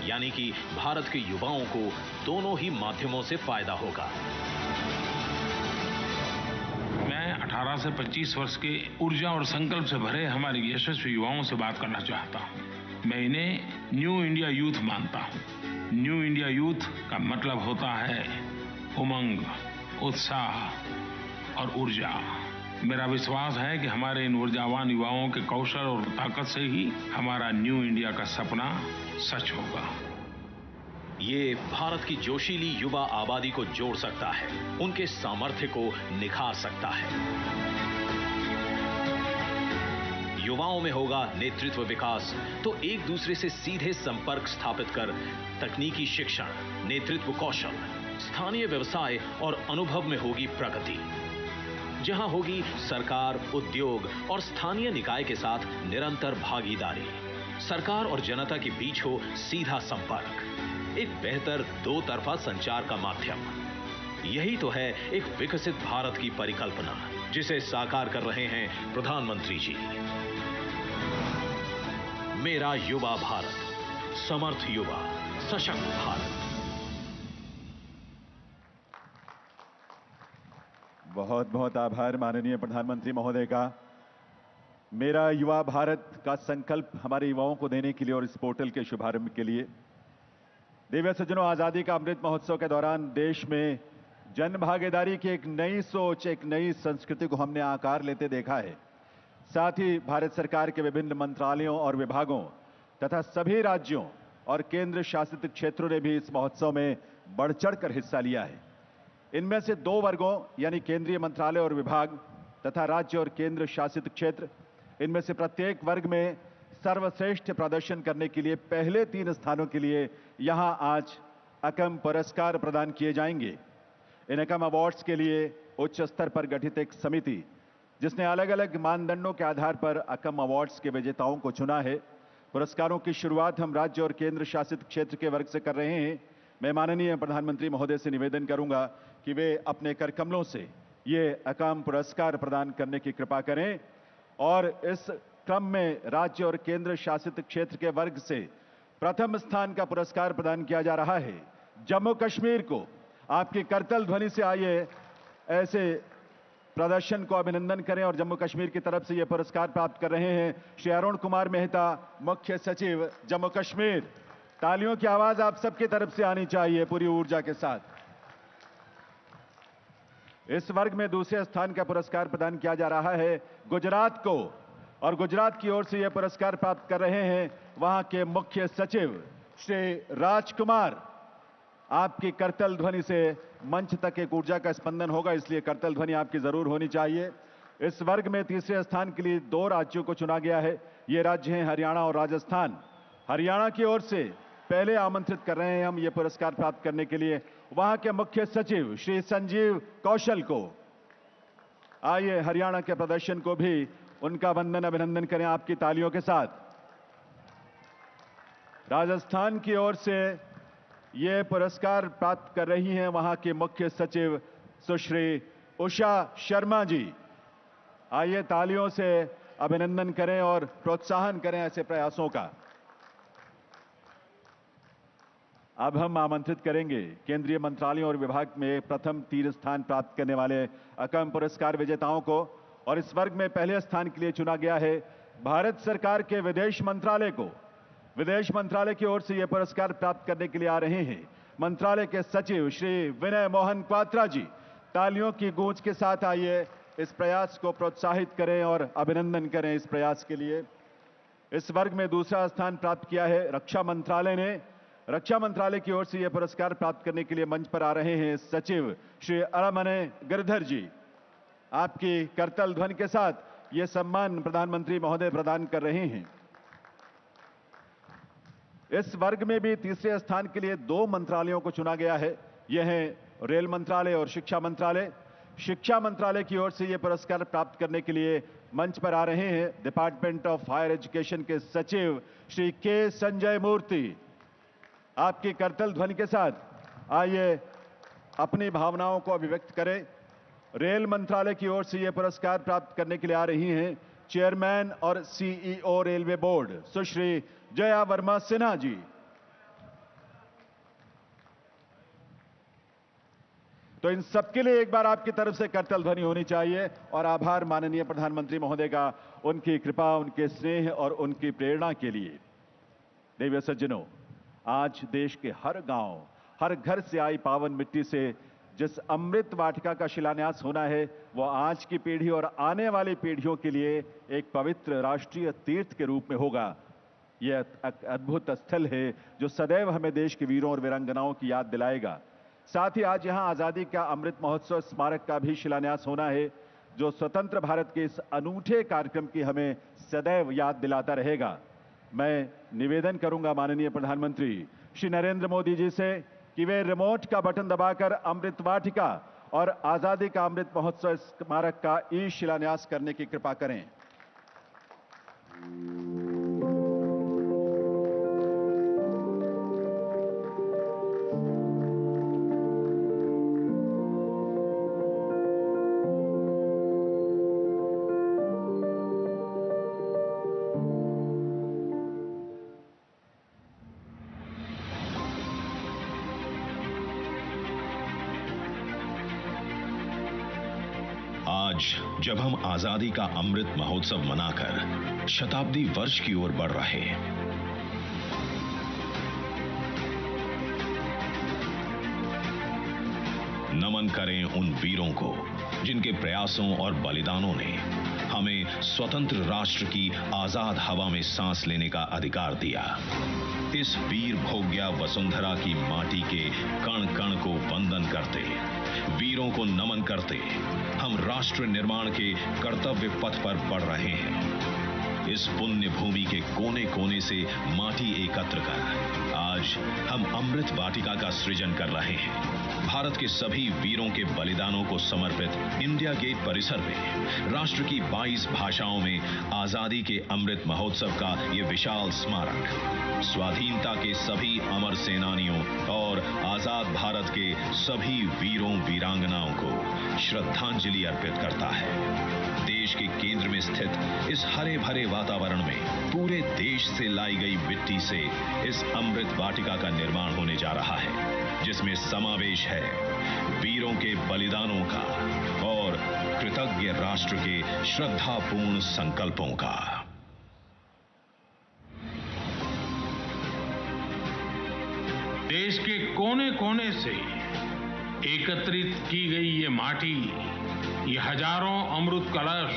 यानी कि भारत के युवाओं को दोनों ही माध्यमों से फायदा होगा।
मैं
18 से 25 वर्ष के ऊर्जा और संकल्प से भरे हमारे यशस्वी युवाओं से बात करना चाहता हूं। मैं इन्हें न्यू इंडिया यूथ मानता हूं। न्यू इंडिया यूथ का मतलब होता है उमंग, उत्साह और ऊर्जा। मेरा विश्वास है कि हमारे इन ऊर्जावान युवाओं के कौशल और ताकत से ही हमारा न्यू इंडिया का सपना सच होगा।
ये भारत की जोशीली युवा आबादी को जोड़ सकता है, उनके सामर्थ्य को निखार सकता है। युवाओं में होगा नेतृत्व विकास तो एक दूसरे से सीधे संपर्क स्थापित कर तकनीकी शिक्षण, नेतृत्व कौशल, स्थानीय व्यवसाय और अनुभव में होगी प्रगति। जहां होगी सरकार, उद्योग और स्थानीय निकाय के साथ निरंतर भागीदारी। सरकार और जनता के बीच हो सीधा संपर्क, एक बेहतर दो तरफा संचार का माध्यम। यही तो है एक विकसित भारत की परिकल्पना, जिसे साकार कर रहे हैं प्रधानमंत्री जी। मेरा युवा भारत, समर्थ युवा, सशक्त भारत।
बहुत बहुत आभार माननीय प्रधानमंत्री महोदय का। मेरा युवा भारत का संकल्प हमारे युवाओं को देने के लिए और इस पोर्टल के शुभारंभ के लिए देवी सज्जनों, आजादी का अमृत महोत्सव के दौरान देश में जन भागीदारी की एक नई सोच, एक नई संस्कृति को हमने आकार लेते देखा है। साथ ही भारत सरकार के विभिन्न मंत्रालयों और विभागों तथा सभी राज्यों और केंद्र शासित क्षेत्रों ने भी इस महोत्सव में बढ़ चढ़कर हिस्सा लिया है। इनमें से दो वर्गों यानी केंद्रीय मंत्रालय और विभाग तथा राज्य और केंद्र शासित क्षेत्र, इनमें से प्रत्येक वर्ग में सर्वश्रेष्ठ प्रदर्शन करने के लिए पहले 3 स्थानों के लिए यहां आज अकम पुरस्कार प्रदान किए जाएंगे। इन अकम अवार्ड्स के लिए उच्च स्तर पर गठित एक समिति, जिसने अलग अलग मानदंडों के आधार पर अकम अवार्ड्स के विजेताओं को चुना है। पुरस्कारों की शुरुआत हम राज्य और केंद्र शासित क्षेत्र के वर्ग से कर रहे हैं। मैं माननीय प्रधानमंत्री महोदय से निवेदन करूंगा कि वे अपने कर कमलों से ये अकाम पुरस्कार प्रदान करने की कृपा करें। और इस क्रम में राज्य और केंद्र शासित क्षेत्र के वर्ग से प्रथम स्थान का पुरस्कार प्रदान किया जा रहा है जम्मू कश्मीर को। आपकी करतल ध्वनि से आइए ऐसे प्रदर्शन को अभिनंदन करें। और जम्मू कश्मीर की तरफ से यह पुरस्कार प्राप्त कर रहे हैं श्री अरुण कुमार मेहता, मुख्य सचिव जम्मू कश्मीर। तालियों की आवाज आप सबकी तरफ से आनी चाहिए पूरी ऊर्जा के साथ। इस वर्ग में दूसरे स्थान का पुरस्कार प्रदान किया जा रहा है गुजरात को, और गुजरात की ओर से यह पुरस्कार प्राप्त कर रहे हैं वहां के मुख्य सचिव श्री राजकुमार। आपकी करतल ध्वनि से मंच तक एक ऊर्जा का स्पंदन होगा, इसलिए करतल ध्वनि आपकी जरूर होनी चाहिए। इस वर्ग में तीसरे स्थान के लिए 2 राज्यों को चुना गया है। ये राज्य हैं हरियाणा और राजस्थान। हरियाणा की ओर से पहले आमंत्रित कर रहे हैं हम ये पुरस्कार प्राप्त करने के लिए वहां के मुख्य सचिव श्री संजीव कौशल को। आइए हरियाणा के प्रदर्शन को भी उनका वंदन अभिनंदन करें आपकी तालियों के साथ। राजस्थान की ओर से ये पुरस्कार प्राप्त कर रही हैं वहां के मुख्य सचिव सुश्री उषा शर्मा जी। आइए तालियों से अभिनंदन करें और प्रोत्साहन करें ऐसे प्रयासों का। अब हम आमंत्रित करेंगे केंद्रीय मंत्रालयों और विभाग में प्रथम 3 स्थान प्राप्त करने वाले अकम पुरस्कार विजेताओं को। और इस वर्ग में पहले स्थान के लिए चुना गया है भारत सरकार के विदेश मंत्रालय को। विदेश मंत्रालय की ओर से यह पुरस्कार प्राप्त करने के लिए आ रहे हैं मंत्रालय के सचिव श्री विनय मोहन क्वात्रा जी। तालियों की गूंज के साथ आइए इस प्रयास को प्रोत्साहित करें और अभिनंदन करें इस प्रयास के लिए। इस वर्ग में दूसरा स्थान प्राप्त किया है रक्षा मंत्रालय ने। रक्षा मंत्रालय की ओर से यह पुरस्कार प्राप्त करने के लिए मंच पर आ रहे हैं सचिव श्री अरमने गिरधर जी। आपकी करतल ध्वनि के साथ यह सम्मान प्रधानमंत्री महोदय प्रदान कर रहे हैं। इस वर्ग में भी तीसरे स्थान के लिए 2 मंत्रालयों को चुना गया है। यह हैं रेल मंत्रालय और शिक्षा मंत्रालय। शिक्षा मंत्रालय की ओर से यह पुरस्कार प्राप्त करने के लिए मंच पर आ रहे हैं डिपार्टमेंट ऑफ हायर एजुकेशन के सचिव श्री के संजय मूर्ति। आपकी करतल ध्वनि के साथ आइए अपनी भावनाओं को अभिव्यक्त करें। रेल मंत्रालय की ओर से यह पुरस्कार प्राप्त करने के लिए आ रही हैं चेयरमैन और CEO railway board Sushri Jaya Verma Sinha ji. तो इन सबके लिए एक बार आपकी तरफ से करतल ध्वनि होनी चाहिए। और आभार माननीय प्रधानमंत्री महोदय का, उनकी कृपा, उनके स्नेह और उनकी प्रेरणा के लिए। देवी सज्जनों, आज देश के हर गांव, हर घर से आई पावन मिट्टी से जिस अमृत वाटिका का शिलान्यास होना है, वो आज की पीढ़ी और आने वाली पीढ़ियों के लिए एक पवित्र राष्ट्रीय तीर्थ के रूप में होगा। यह अद्भुत स्थल है जो सदैव हमें देश के वीरों और वीरांगनाओं की याद दिलाएगा। साथ ही आज यहां आजादी का अमृत महोत्सव स्मारक का भी शिलान्यास होना है, जो स्वतंत्र भारत के इस अनूठे कार्यक्रम की हमें सदैव याद दिलाता रहेगा। मैं निवेदन करूंगा माननीय प्रधानमंत्री श्री नरेंद्र मोदी जी से कि वे रिमोट का बटन दबाकर अमृत वाटिका और आजादी का अमृत महोत्सव स्मारक का ई शिलान्यास करने की कृपा करें।
आज जब हम आजादी का अमृत महोत्सव मनाकर शताब्दी वर्ष की ओर बढ़ रहे हैं, नमन करें उन वीरों को जिनके प्रयासों और बलिदानों ने हमें स्वतंत्र राष्ट्र की आजाद हवा में सांस लेने का अधिकार दिया। इस वीर भोग्या वसुंधरा की माटी के कण कण को वंदन करते, वीरों को नमन करते हम राष्ट्र निर्माण के कर्तव्य पथ पर बढ़ रहे हैं। इस पुण्य भूमि के कोने कोने से माटी एकत्र कर आज हम अमृत वाटिका का सृजन कर रहे हैं। भारत के सभी वीरों के बलिदानों को समर्पित इंडिया गेट परिसर में राष्ट्र की 22 भाषाओं में आजादी के अमृत महोत्सव का ये विशाल स्मारक स्वाधीनता के सभी अमर सेनानियों और आजाद भारत के सभी वीरों वीरांगनाओं को श्रद्धांजलि अर्पित करता है। देश के केंद्र में स्थित इस हरे भरे वातावरण में पूरे देश से लाई गई मिट्टी से इस अमृत वाटिका का निर्माण होने जा रहा है, जिसमें समावेश है वीरों के बलिदानों का और कृतज्ञ राष्ट्र के श्रद्धापूर्ण संकल्पों का।
देश के कोने कोने से एकत्रित की गई ये माटी, ये हजारों अमृत कलश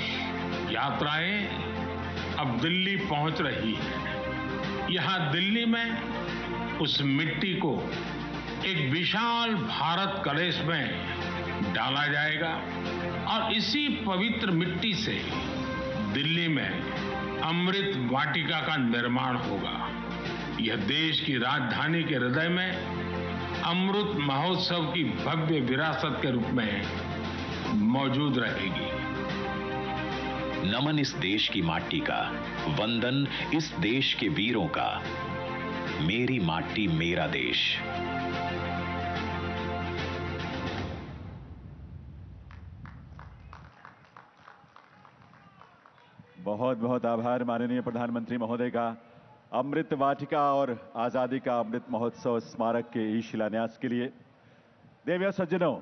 यात्राएं अब दिल्ली पहुंच रही है। यहां दिल्ली में उस मिट्टी को एक विशाल भारत कलश में डाला जाएगा और इसी पवित्र मिट्टी से दिल्ली में अमृत वाटिका का निर्माण होगा। यह देश की राजधानी के हृदय में अमृत महोत्सव की भव्य विरासत के रूप में मौजूद रहेगी।
नमन इस देश की माटी का, वंदन इस देश के वीरों का। मेरी माटी मेरा देश।
बहुत बहुत आभार माननीय प्रधानमंत्री महोदय का। अमृत वाटिका और आजादी का अमृत महोत्सव स्मारक के ई शिलान्यास के लिए। देवी सज्जनों,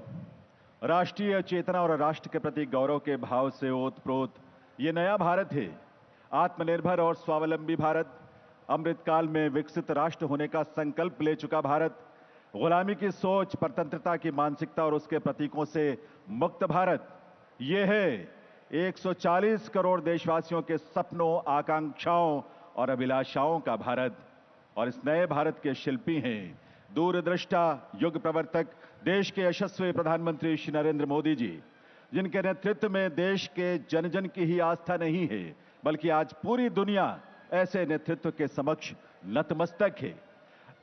राष्ट्रीय चेतना और राष्ट्र के प्रति गौरव के भाव से ओतप्रोत ये नया भारत है। आत्मनिर्भर और स्वावलंबी भारत, अमृत काल में विकसित राष्ट्र होने का संकल्प ले चुका भारत, गुलामी की सोच, परतंत्रता की मानसिकता और उसके प्रतीकों से मुक्त भारत, ये है 140 करोड़ देशवासियों के सपनों, आकांक्षाओं और अभिलाषाओं का भारत। और इस नए भारत के शिल्पी हैं दूरदृष्टा, युग प्रवर्तक, देश के यशस्वी प्रधानमंत्री श्री नरेंद्र मोदी जी, जिनके नेतृत्व में देश के जन जन की ही आस्था नहीं है, बल्कि आज पूरी दुनिया ऐसे नेतृत्व के समक्ष नतमस्तक है।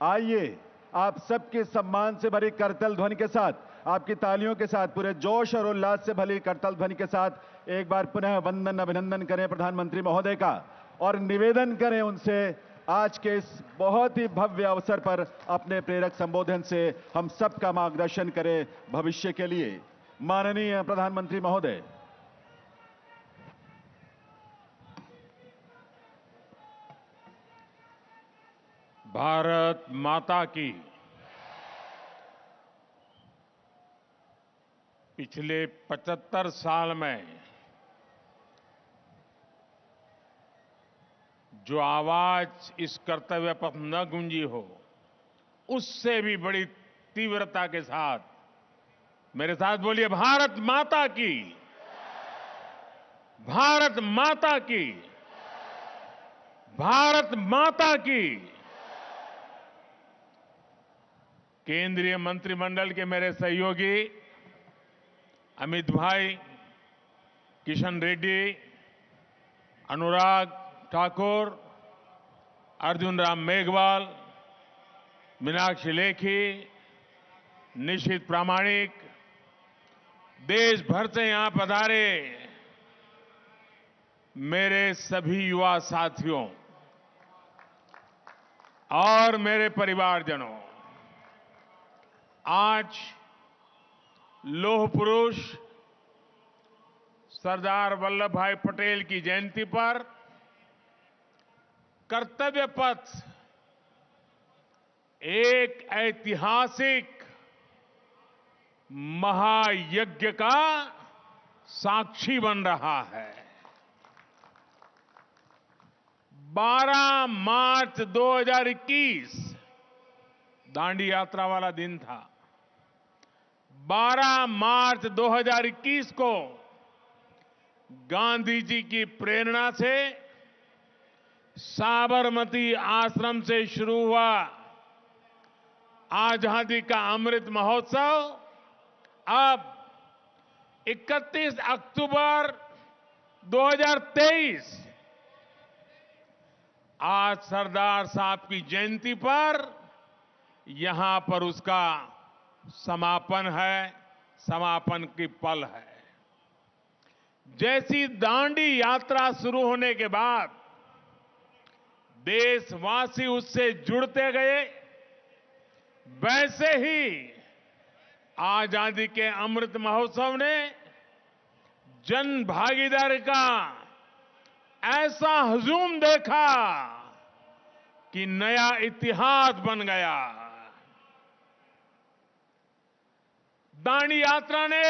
आइए आप सबके सम्मान से भरी करतल ध्वनि के साथ, आपकी तालियों के साथ, पूरे जोश और उल्लास से भरी करतल ध्वनि के साथ एक बार पुनः वंदन, अभिनंदन करें प्रधानमंत्री महोदय का और निवेदन करें उनसे आज के इस बहुत ही भव्य अवसर पर अपने प्रेरक संबोधन से हम सबका मार्गदर्शन करें भविष्य के लिए। माननीय प्रधानमंत्री महोदय।
भारत माता की। पिछले 75 साल में जो आवाज इस कर्तव्य पथ न गूंजी हो, उससे भी बड़ी तीव्रता के साथ मेरे साथ बोलिए, भारत माता की, भारत माता की, भारत माता की। केंद्रीय मंत्रिमंडल के मेरे सहयोगी अमित भाई, किशन रेड्डी, अनुराग ठाकुर, अर्जुन राम मेघवाल, मीनाक्षी लेखी, निशित प्रामाणिक, देश भर से यहां पधारे मेरे सभी युवा साथियों और मेरे परिवारजनों, आज लौह पुरुष सरदार वल्लभ भाई पटेल की जयंती पर कर्तव्य पथ एक ऐतिहासिक महायज्ञ का साक्षी बन रहा है। 12 मार्च 2021 दांडी यात्रा वाला दिन था। 12 मार्च 2021 को गांधी जी की प्रेरणा से साबरमती आश्रम से शुरू हुआ आजादी का अमृत महोत्सव अब 31 अक्टूबर 2023 आज सरदार साहब की जयंती पर यहां पर उसका समापन है, समापन की पल है। जैसी दांडी यात्रा शुरू होने के बाद देशवासी उससे जुड़ते गए, वैसे ही आजादी के अमृत महोत्सव ने जन भागीदारी का ऐसा हुजूम देखा कि नया इतिहास बन गया। दांडी यात्रा ने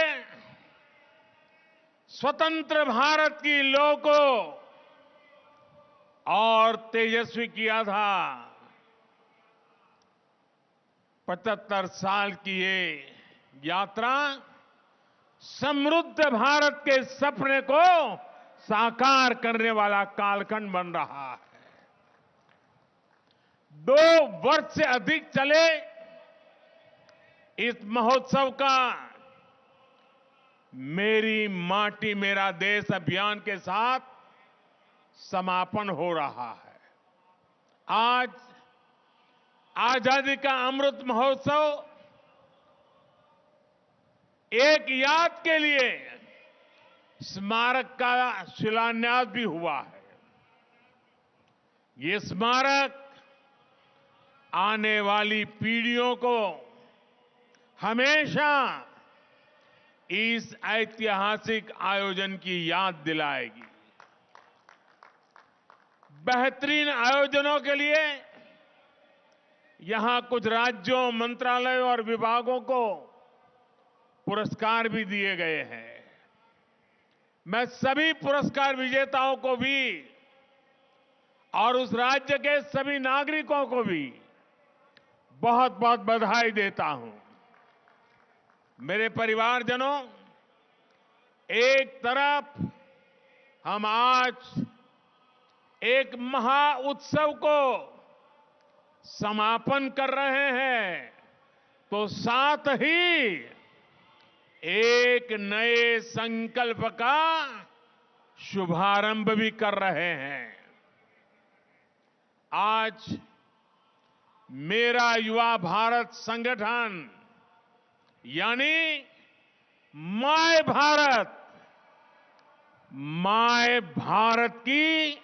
स्वतंत्र भारत की लौ को और तेजस्वी किया था। 75 साल की ये यात्रा समृद्ध भारत के सपने को साकार करने वाला कालखंड बन रहा है। 2 वर्ष से अधिक चले इस महोत्सव का मेरी माटी मेरा देश अभियान के साथ समापन हो रहा है। आज आजादी का अमृत महोत्सव एक याद के लिए स्मारक का शिलान्यास भी हुआ है। ये स्मारक आने वाली पीढ़ियों को हमेशा इस ऐतिहासिक आयोजन की याद दिलाएगी। बेहतरीन आयोजनों के लिए यहां कुछ राज्यों, मंत्रालयों और विभागों को पुरस्कार भी दिए गए हैं। मैं सभी पुरस्कार विजेताओं को भी और उस राज्य के सभी नागरिकों को भी बहुत बहुत बधाई देता हूं। मेरे परिवारजनों, एक तरफ हम आज एक महा उत्सव को समापन कर रहे हैं, तो साथ ही एक नए संकल्प का शुभारंभ भी कर रहे हैं। आज मेरा युवा भारत संगठन यानी माय भारत, माय भारत की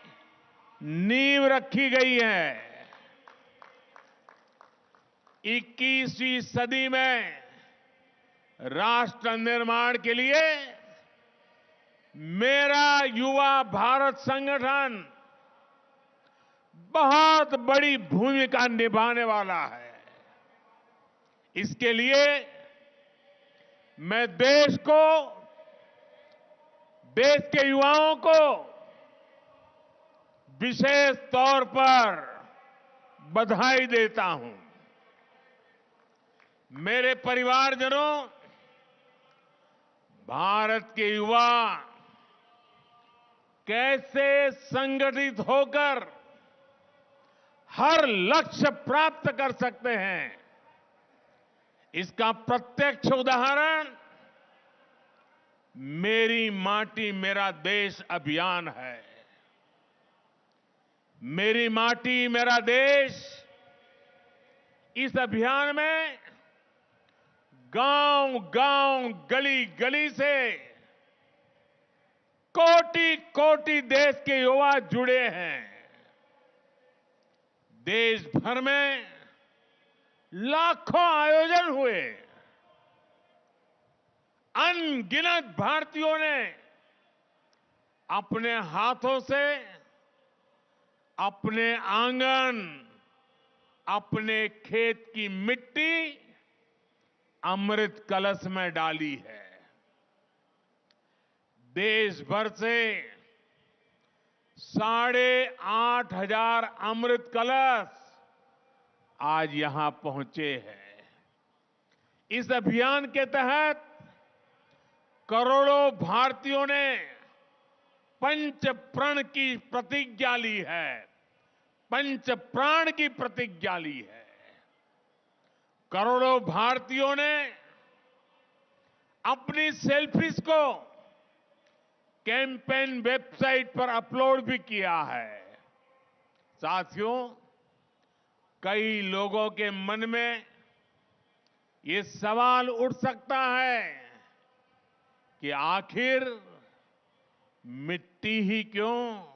नींव रखी गई है। 21वीं सदी में राष्ट्र निर्माण के लिए मेरा युवा भारत संगठन बहुत बड़ी भूमिका निभाने वाला है। इसके लिए मैं देश के युवाओं को विशेष तौर पर बधाई देता हूं। मेरे परिवारजनों, भारत के युवा कैसे संगठित होकर हर लक्ष्य प्राप्त कर सकते हैं, इसका प्रत्यक्ष उदाहरण मेरी माटी मेरा देश अभियान है। मेरी माटी मेरा देश इस अभियान में गांव-गांव, गली-गली से कोटि-कोटि देश के युवा जुड़े हैं। देश भर में लाखों आयोजन हुए। अनगिनत भारतीयों ने अपने हाथों से अपने आंगन, अपने खेत की मिट्टी अमृत कलश में डाली है। देश भर से 8,500 अमृत कलश आज यहां पहुंचे हैं। इस अभियान के तहत करोड़ों भारतीयों ने पंच प्रण की प्रतिज्ञा ली है। पंच प्राण की प्रतिज्ञा ली है। करोड़ों भारतीयों ने अपनी सेल्फीज को कैंपेन वेबसाइट पर अपलोड भी किया है। साथियों, कई लोगों के मन में ये सवाल उठ सकता है कि आखिर मिट्टी ही क्यों?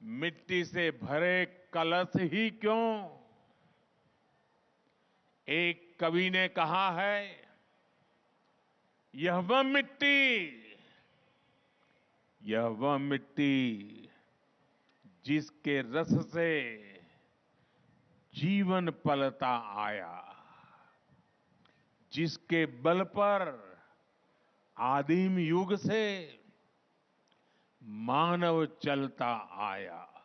मिट्टी से भरे कलश ही क्यों? एक कवि ने कहा है, यह वह मिट्टी जिसके रस से जीवन पलता आया, जिसके बल पर आदिम युग से मानव चलता आया।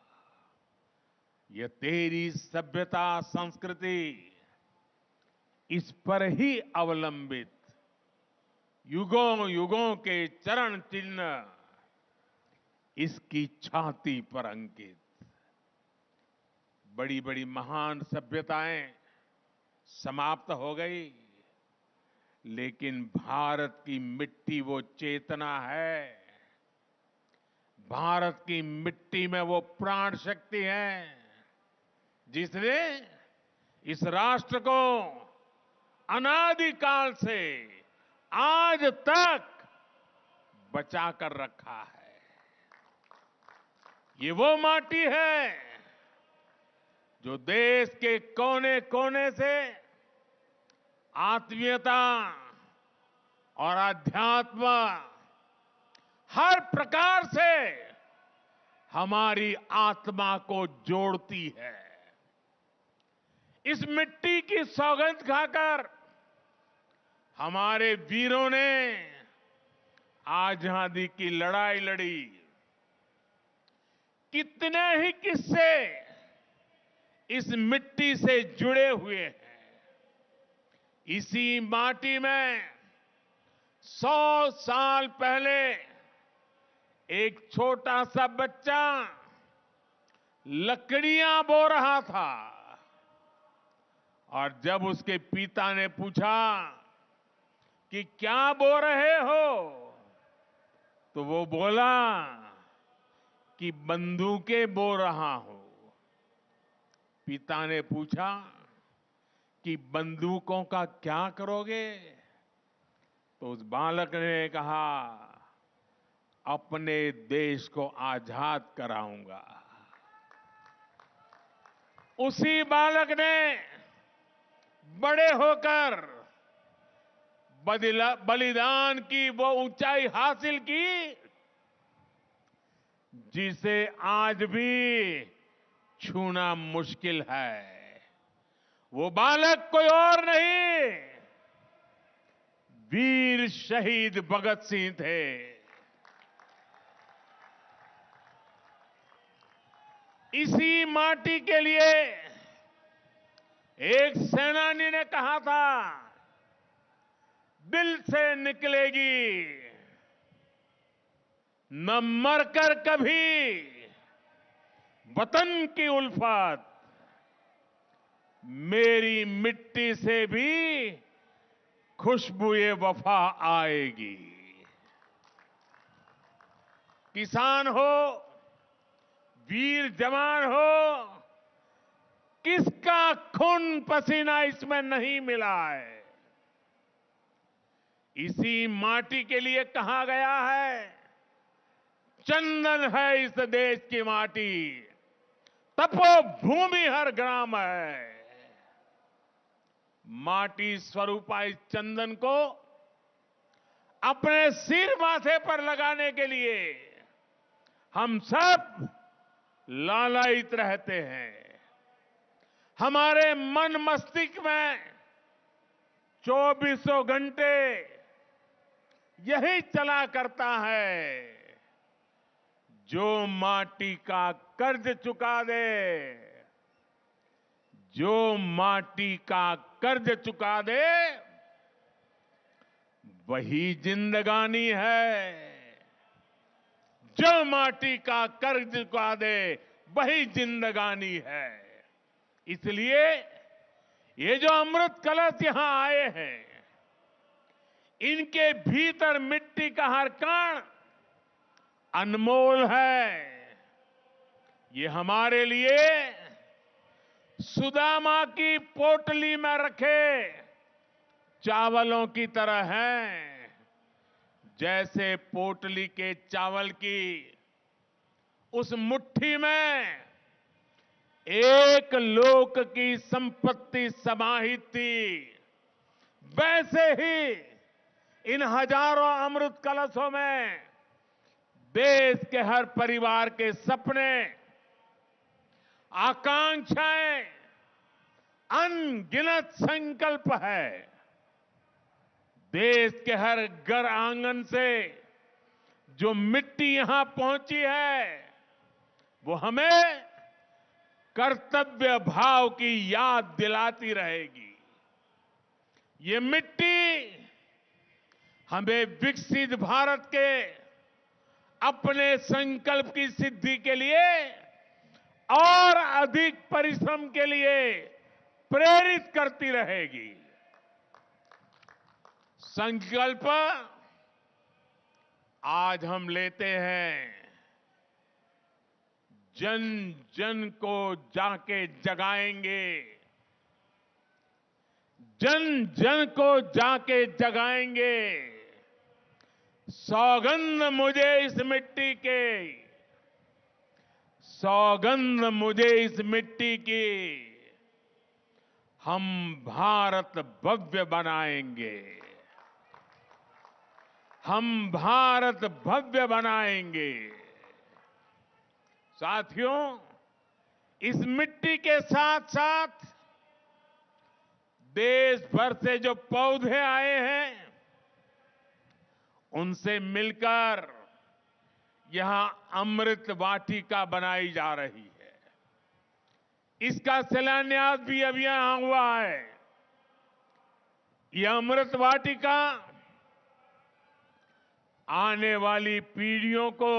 यह तेरी सभ्यता संस्कृति इस पर ही अवलंबित युगों युगों के चरण चिन्ह इसकी छाती पर अंकित। बड़ी बड़ी महान सभ्यताएं समाप्त हो गई, लेकिन भारत की मिट्टी वो चेतना है, भारत की मिट्टी में वो प्राण शक्ति है जिसने इस राष्ट्र को अनादिकाल से आज तक बचा कर रखा है। ये वो माटी है जो देश के कोने कोने से आत्मीयता और अध्यात्म हर प्रकार से हमारी आत्मा को जोड़ती है। इस मिट्टी की सौगंध खाकर हमारे वीरों ने आजादी की लड़ाई लड़ी। कितने ही किस्से इस मिट्टी से जुड़े हुए हैं। इसी माटी में 100 साल पहले एक छोटा सा बच्चा लकड़ियां बो रहा था और जब उसके पिता ने पूछा कि क्या बो रहे हो, तो वो बोला कि बंदूकें बो रहा हूं। पिता ने पूछा कि बंदूकों का क्या करोगे, तो उस बालक ने कहा, अपने देश को आजाद कराऊंगा। उसी बालक ने बड़े होकर बलिदान की वो ऊंचाई हासिल की जिसे आज भी छूना मुश्किल है। वो बालक कोई और नहीं, वीर शहीद भगत सिंह थे। इसी माटी के लिए एक सेनानी ने कहा था, दिल से निकलेगी न मरकर कभी वतन की उल्फत, मेरी मिट्टी से भी खुशबुए वफा आएगी। किसान हो, वीर जवान हो, किसका खून पसीना इसमें नहीं मिला है। इसी माटी के लिए कहा गया है, चंदन है इस देश की माटी, तपोभूमि हर ग्राम है। माटी स्वरूपा इस चंदन को अपने सिर माथे पर लगाने के लिए हम सब लालायित रहते हैं। हमारे मन मस्तिष्क में 24 घंटे यही चला करता है, जो माटी का कर्ज चुका दे, जो माटी का कर्ज चुका दे, वही जिंदगानी है। जो माटी का कर्ज चुका दे, वही जिंदगानी है। इसलिए ये जो अमृत कलश यहां आए हैं, इनके भीतर मिट्टी का हर कण अनमोल है। ये हमारे लिए सुदामा की पोटली में रखे चावलों की तरह हैं। जैसे पोटली के चावल की उस मुट्ठी में एक लोक की संपत्ति समाहित थी, वैसे ही इन हजारों अमृत कलशों में देश के हर परिवार के सपने, आकांक्षाएं, अनगिनत संकल्प है। देश के हर घर आंगन से जो मिट्टी यहां पहुंची है, वो हमें कर्तव्य भाव की याद दिलाती रहेगी। ये मिट्टी हमें विकसित भारत के अपने संकल्प की सिद्धि के लिए और अधिक परिश्रम के लिए प्रेरित करती रहेगी। संकल्प आज हम लेते हैं, जन जन को जाके जगाएंगे, जन जन को जाके जगाएंगे। सौगंध मुझे इस मिट्टी के, सौगंध मुझे इस मिट्टी की, हम भारत भव्य बनाएंगे, हम भारत भव्य बनाएंगे। साथियों, इस मिट्टी के साथ साथ देश भर से जो पौधे आए हैं, उनसे मिलकर यहां अमृत वाटिका बनाई जा रही है। इसका शिलान्यास भी अभी यहां हुआ है। यह अमृत वाटिका आने वाली पीढ़ियों को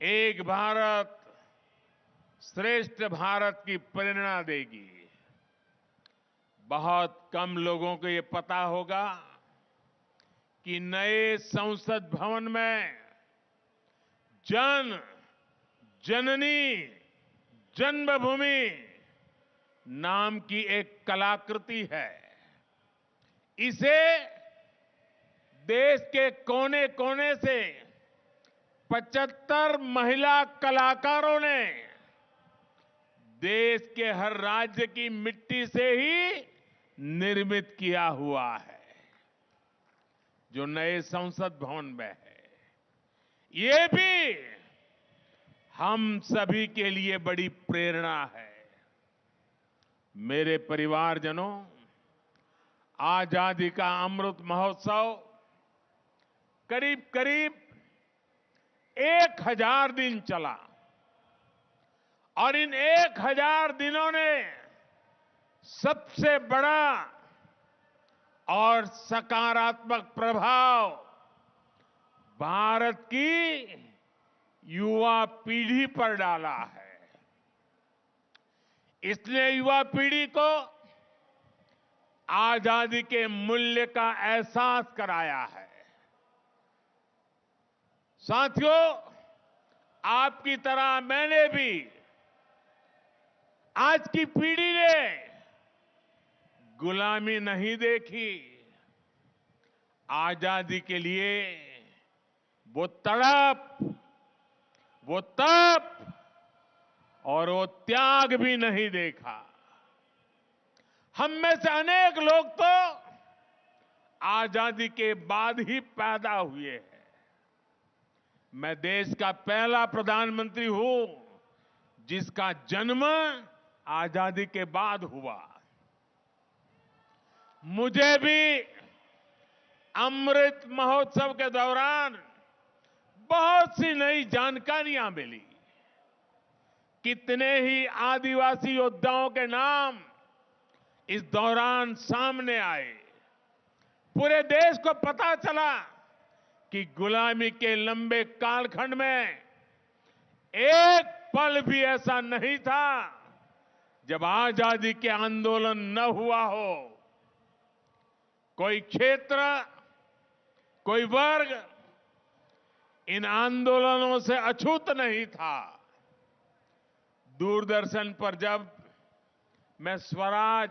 एक भारत श्रेष्ठ भारत की प्रेरणा देगी। बहुत कम लोगों को ये पता होगा कि नए संसद भवन में जन जननी जन्मभूमि नाम की एक कलाकृति है। इसे देश के कोने कोने से 75 महिला कलाकारों ने देश के हर राज्य की मिट्टी से ही निर्मित किया हुआ है, जो नए संसद भवन में है। ये भी हम सभी के लिए बड़ी प्रेरणा है। मेरे परिवारजनों, आजादी का अमृत महोत्सव करीब करीब 1000 दिन चला और इन 1000 दिनों ने सबसे बड़ा और सकारात्मक प्रभाव भारत की युवा पीढ़ी पर डाला है। इसलिए युवा पीढ़ी को आजादी के मूल्य का एहसास कराया है। साथियों, आपकी तरह मैंने भी आज की पीढ़ी ने गुलामी नहीं देखी। आजादी के लिए वो तड़प, वो तप और वो त्याग भी नहीं देखा। हम में से अनेक लोग तो आजादी के बाद ही पैदा हुए हैं। मैं देश का पहला प्रधानमंत्री हूं जिसका जन्म आजादी के बाद हुआ। मुझे भी अमृत महोत्सव के दौरान बहुत सी नई जानकारियां मिली। कितने ही आदिवासी योद्धाओं के नाम इस दौरान सामने आए। पूरे देश को पता चला कि गुलामी के लंबे कालखंड में एक पल भी ऐसा नहीं था जब आजादी के आंदोलन न हुआ हो। कोई क्षेत्र, कोई वर्ग इन आंदोलनों से अछूत नहीं था। दूरदर्शन पर जब मैं स्वराज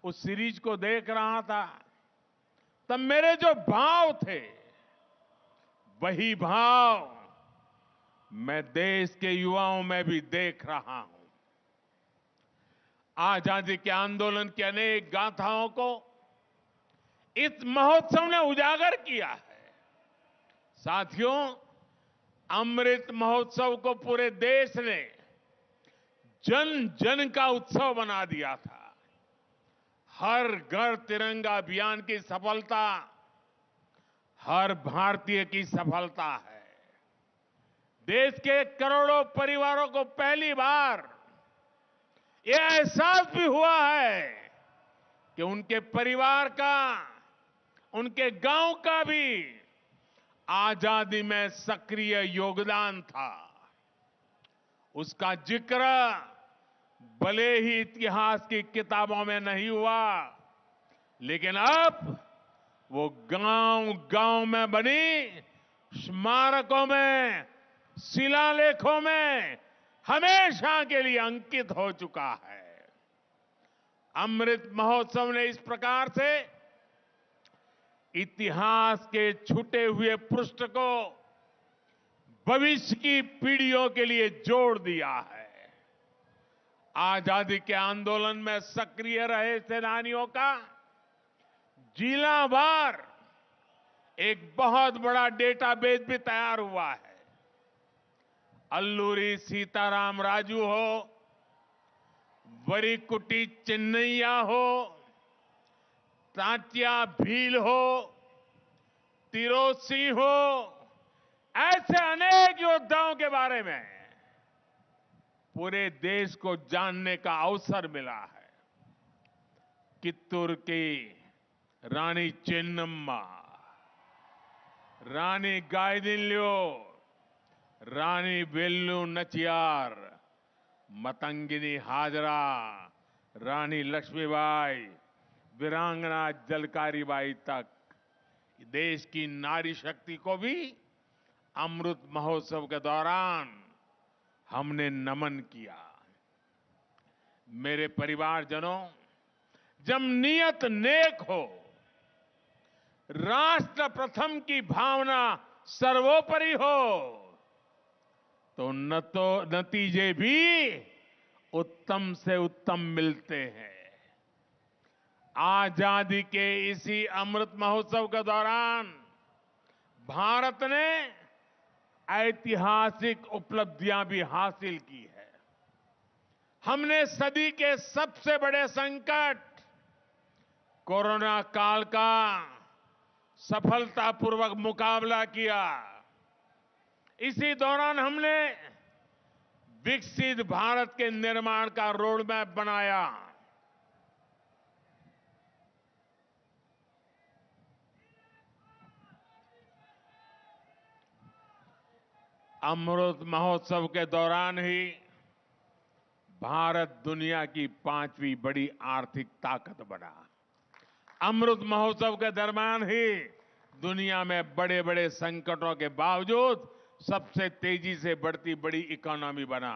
उस सीरीज को देख रहा था, तब मेरे जो भाव थे वही भाव मैं देश के युवाओं में भी देख रहा हूं। आजादी के आंदोलन की अनेक गाथाओं को इस महोत्सव ने उजागर किया है। साथियों, अमृत महोत्सव को पूरे देश ने जन जन का उत्सव बना दिया था। हर घर तिरंगा अभियान की सफलता हर भारतीय की सफलता है। देश के करोड़ों परिवारों को पहली बार यह एहसास भी हुआ है कि उनके परिवार का, उनके गांव का भी आजादी में सक्रिय योगदान था। उसका जिक्र भले ही इतिहास की किताबों में नहीं हुआ, लेकिन अब वो गांव-गांव में बनी स्मारकों में, शिलालेखों में हमेशा के लिए अंकित हो चुका है। अमृत महोत्सव ने इस प्रकार से इतिहास के छूटे हुए पृष्ठ को भविष्य की पीढ़ियों के लिए जोड़ दिया है। आजादी के आंदोलन में सक्रिय रहे सेनानियों का जिलावार एक बहुत बड़ा डेटाबेस भी तैयार हुआ है। अल्लूरी सीताराम राजू हो, वरीकुटी चिन्नैया हो, तांतिया भील हो, तिरोत सिंह हो, ऐसे अनेक योद्धाओं के बारे में पूरे देश को जानने का अवसर मिला है। कित्तूर की रानी चेन्नम्मा, रानी गायदिन्ल्यो, रानी वेल्लू नचियार, मतंगिनी हाजरा, रानी लक्ष्मीबाई, वीरांगना जलकारीबाई तक देश की नारी शक्ति को भी अमृत महोत्सव के दौरान हमने नमन किया। मेरे परिवारजनों, जब नियत नेक हो, राष्ट्र प्रथम की भावना सर्वोपरि हो, तो नतीजे भी उत्तम से उत्तम मिलते हैं। आजादी के इसी अमृत महोत्सव के दौरान भारत ने ऐतिहासिक उपलब्धियां भी हासिल की है। हमने सदी के सबसे बड़े संकट कोरोना काल का सफलतापूर्वक मुकाबला किया। इसी दौरान हमने विकसित भारत के निर्माण का रोड मैप बनाया। अमृत महोत्सव के दौरान ही भारत दुनिया की 5वीं बड़ी आर्थिक ताकत बना। अमृत महोत्सव के दरमियान ही दुनिया में बड़े बड़े संकटों के बावजूद सबसे तेजी से बढ़ती बड़ी इकोनॉमी बना।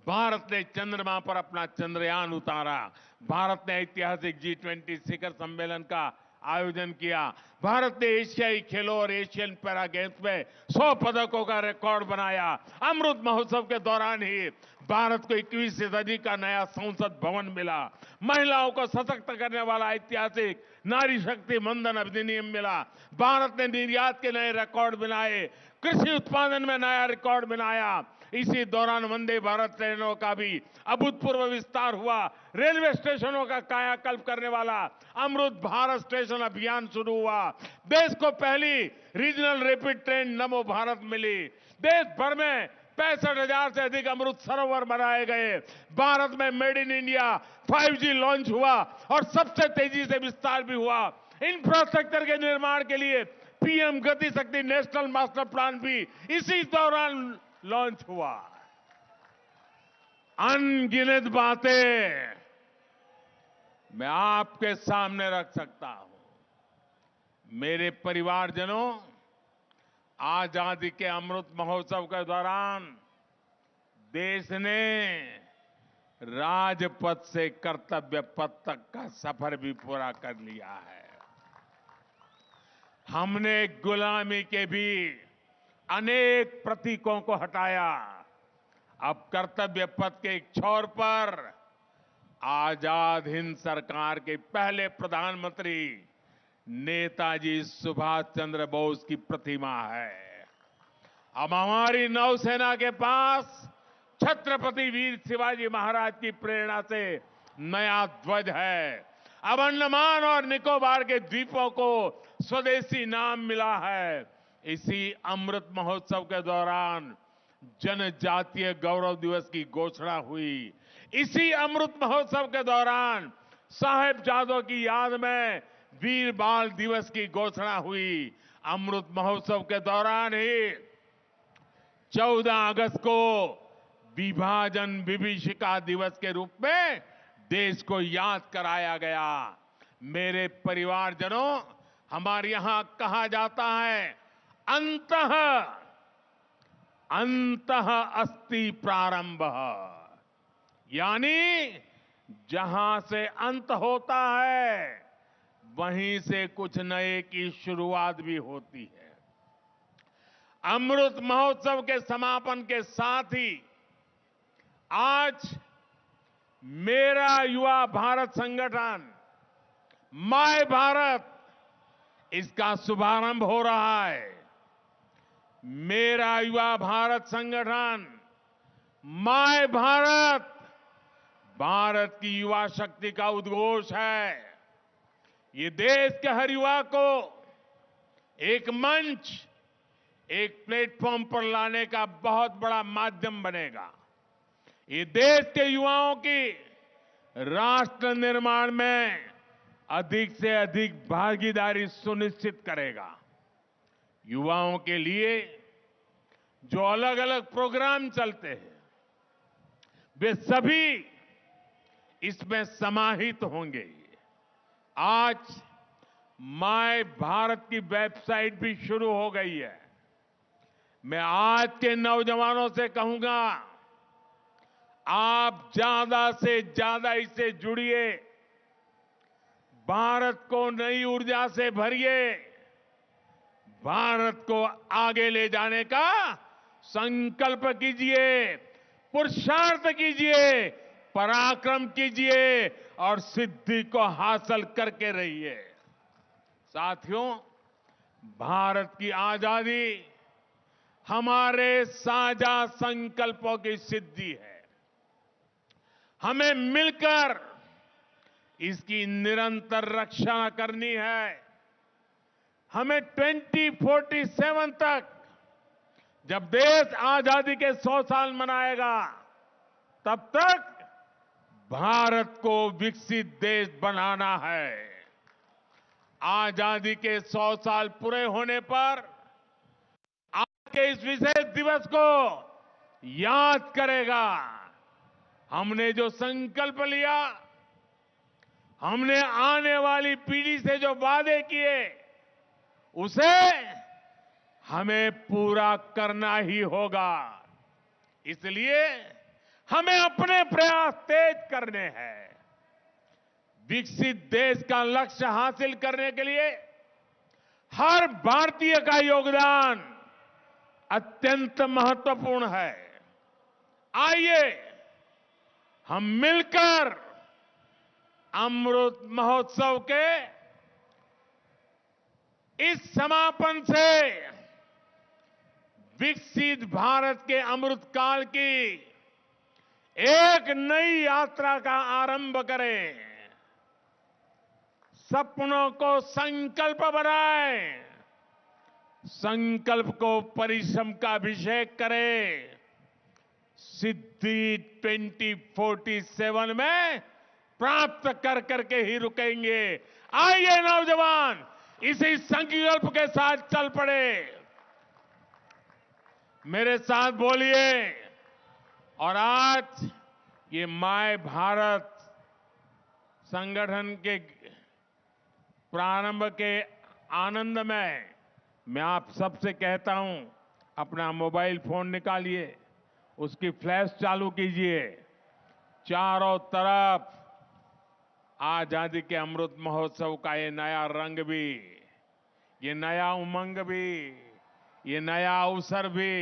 भारत ने चंद्रमा पर अपना चंद्रयान उतारा। भारत ने ऐतिहासिक G20 शिखर सम्मेलन का आयोजन किया। भारत ने एशियाई खेलों और एशियन पैरा गेम्स में 100 पदकों का रिकॉर्ड बनाया। अमृत महोत्सव के दौरान ही भारत को 21वीं सदी का नया संसद भवन मिला। महिलाओं को सशक्त करने वाला ऐतिहासिक नारी शक्ति मंदन अधिनियम मिला। भारत ने निर्यात के नए रिकॉर्ड बनाए। कृषि उत्पादन में नया रिकॉर्ड बनाया। इसी दौरान वंदे भारत ट्रेनों का भी अभूतपूर्व विस्तार हुआ। रेलवे स्टेशनों का कायाकल्प करने वाला अमृत भारत स्टेशन अभियान शुरू हुआ। देश को पहली रीजनल रैपिड ट्रेन नमो भारत मिली। देश भर में 65,000 से अधिक अमृत सरोवर बनाए गए। भारत में made in India 5G launch हुआ और सबसे तेजी से विस्तार भी हुआ। इंफ्रास्ट्रक्चर के निर्माण के लिए पीएम गति शक्ति नेशनल मास्टर प्लान भी इसी दौरान लॉन्च हुआ। अनगिनत बातें मैं आपके सामने रख सकता हूं। मेरे परिवारजनों, आजादी के अमृत महोत्सव के दौरान देश ने राजपथ से कर्तव्य पथ तक का सफर भी पूरा कर लिया है। हमने गुलामी के भी अनेक प्रतीकों को हटाया। अब कर्तव्य पथ के एक छोर पर आजाद हिंद सरकार के पहले प्रधानमंत्री नेताजी सुभाष चंद्र बोस की प्रतिमा है। अब हमारी नौसेना के पास छत्रपति वीर शिवाजी महाराज की प्रेरणा से नया ध्वज है। अब अंडमान और निकोबार के द्वीपों को स्वदेशी नाम मिला है। इसी अमृत महोत्सव के दौरान जनजातीय गौरव दिवस की घोषणा हुई। इसी अमृत महोत्सव के दौरान साहिबजादों की याद में वीर बाल दिवस की घोषणा हुई। अमृत महोत्सव के दौरान ही 14 अगस्त को विभाजन विभीषिका दिवस के रूप में देश को याद कराया गया। मेरे परिवारजनों, हमारे यहां कहा जाता है, अंतः अस्ति प्रारंभ, यानी जहां से अंत होता है वहीं से कुछ नए की शुरुआत भी होती है। अमृत महोत्सव के समापन के साथ ही आज मेरा युवा भारत संगठन माय भारत, इसका शुभारंभ हो रहा है। मेरा युवा भारत संगठन माय भारत भारत की युवा शक्ति का उद्घोष है। ये देश के हर युवा को एक मंच, एक प्लेटफॉर्म पर लाने का बहुत बड़ा माध्यम बनेगा। ये देश के युवाओं की राष्ट्र निर्माण में अधिक से अधिक भागीदारी सुनिश्चित करेगा। युवाओं के लिए जो अलग अलग प्रोग्राम चलते हैं वे सभी इसमें समाहित होंगे। आज माय भारत की वेबसाइट भी शुरू हो गई है। मैं आज के नौजवानों से कहूंगा, आप ज्यादा से ज्यादा इससे जुड़िए, भारत को नई ऊर्जा से भरिए, भारत को आगे ले जाने का संकल्प कीजिए, पुरुषार्थ कीजिए, पराक्रम कीजिए और सिद्धि को हासिल करके रहिए। साथियों, भारत की आजादी हमारे साझा संकल्पों की सिद्धि है। हमें मिलकर इसकी निरंतर रक्षा करनी है। हमें 2047 तक, जब देश आजादी के 100 साल मनाएगा, तब तक भारत को विकसित देश बनाना है। आजादी के 100 साल पूरे होने पर आज के इस विशेष दिवस को याद करेगा। हमने जो संकल्प लिया, हमने आने वाली पीढ़ी से जो वादे किए, उसे हमें पूरा करना ही होगा। इसलिए हमें अपने प्रयास तेज करने हैं। विकसित देश का लक्ष्य हासिल करने के लिए हर भारतीय का योगदान अत्यंत महत्वपूर्ण है। आइए हम मिलकर अमृत महोत्सव के इस समापन से विकसित भारत के अमृत काल की एक नई यात्रा का आरंभ करें। सपनों को संकल्प बनाएं, संकल्प को परिश्रम का अभिषेक करें। सिद्धि 2047 में प्राप्त कर करके ही रुकेंगे। आइए नौजवान, इसी संकल्प के साथ चल पड़े। मेरे साथ बोलिए। और आज ये माय भारत संगठन के प्रारंभ के आनंद में मैं आप सबसे कहता हूं, अपना मोबाइल फोन निकालिए, उसकी फ्लैश चालू कीजिए। चारों तरफ आजादी के अमृत महोत्सव का ये नया रंग भी, ये नया उमंग भी, ये नया अवसर भी।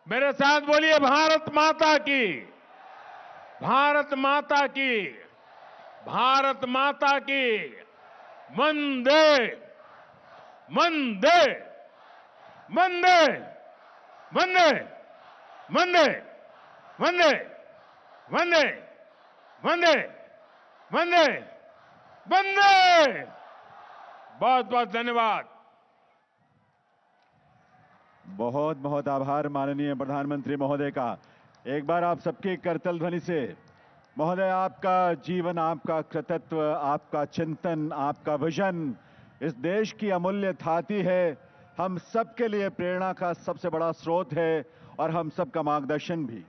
मेरे साथ बोलिए, भारत माता की, भारत माता की, भारत माता की। वंदे वंदे वंदे वंदे वंदे वंदे वंदे वंदे वंदे वंदे। बहुत बहुत धन्यवाद।
बहुत बहुत आभार माननीय प्रधानमंत्री महोदय का। एक बार आप सबके करतल ध्वनि से, महोदय, आपका जीवन, आपका कृतित्व, आपका चिंतन, आपका विजन इस देश की अमूल्य थाती है। हम सबके लिए प्रेरणा का सबसे बड़ा स्रोत है और हम सबका मार्गदर्शन भी।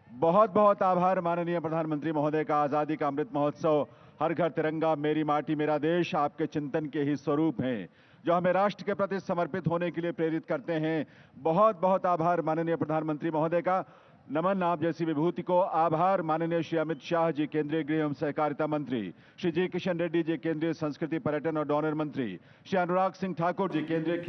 बहुत बहुत आभार माननीय प्रधानमंत्री महोदय का। आजादी का अमृत महोत्सव, हर घर तिरंगा, मेरी माटी मेरा देश आपके चिंतन के ही स्वरूप हैं, जो हमें राष्ट्र के प्रति समर्पित होने के लिए प्रेरित करते हैं। बहुत बहुत आभार माननीय प्रधानमंत्री महोदय का। नमन आप जैसी विभूति को। आभार माननीय श्री अमित शाह जी, केंद्रीय गृह एवं सहकारिता मंत्री, श्री जी किशन रेड्डी जी, केंद्रीय संस्कृति पर्यटन और डोनर मंत्री, श्री अनुराग सिंह ठाकुर जी, केंद्रीय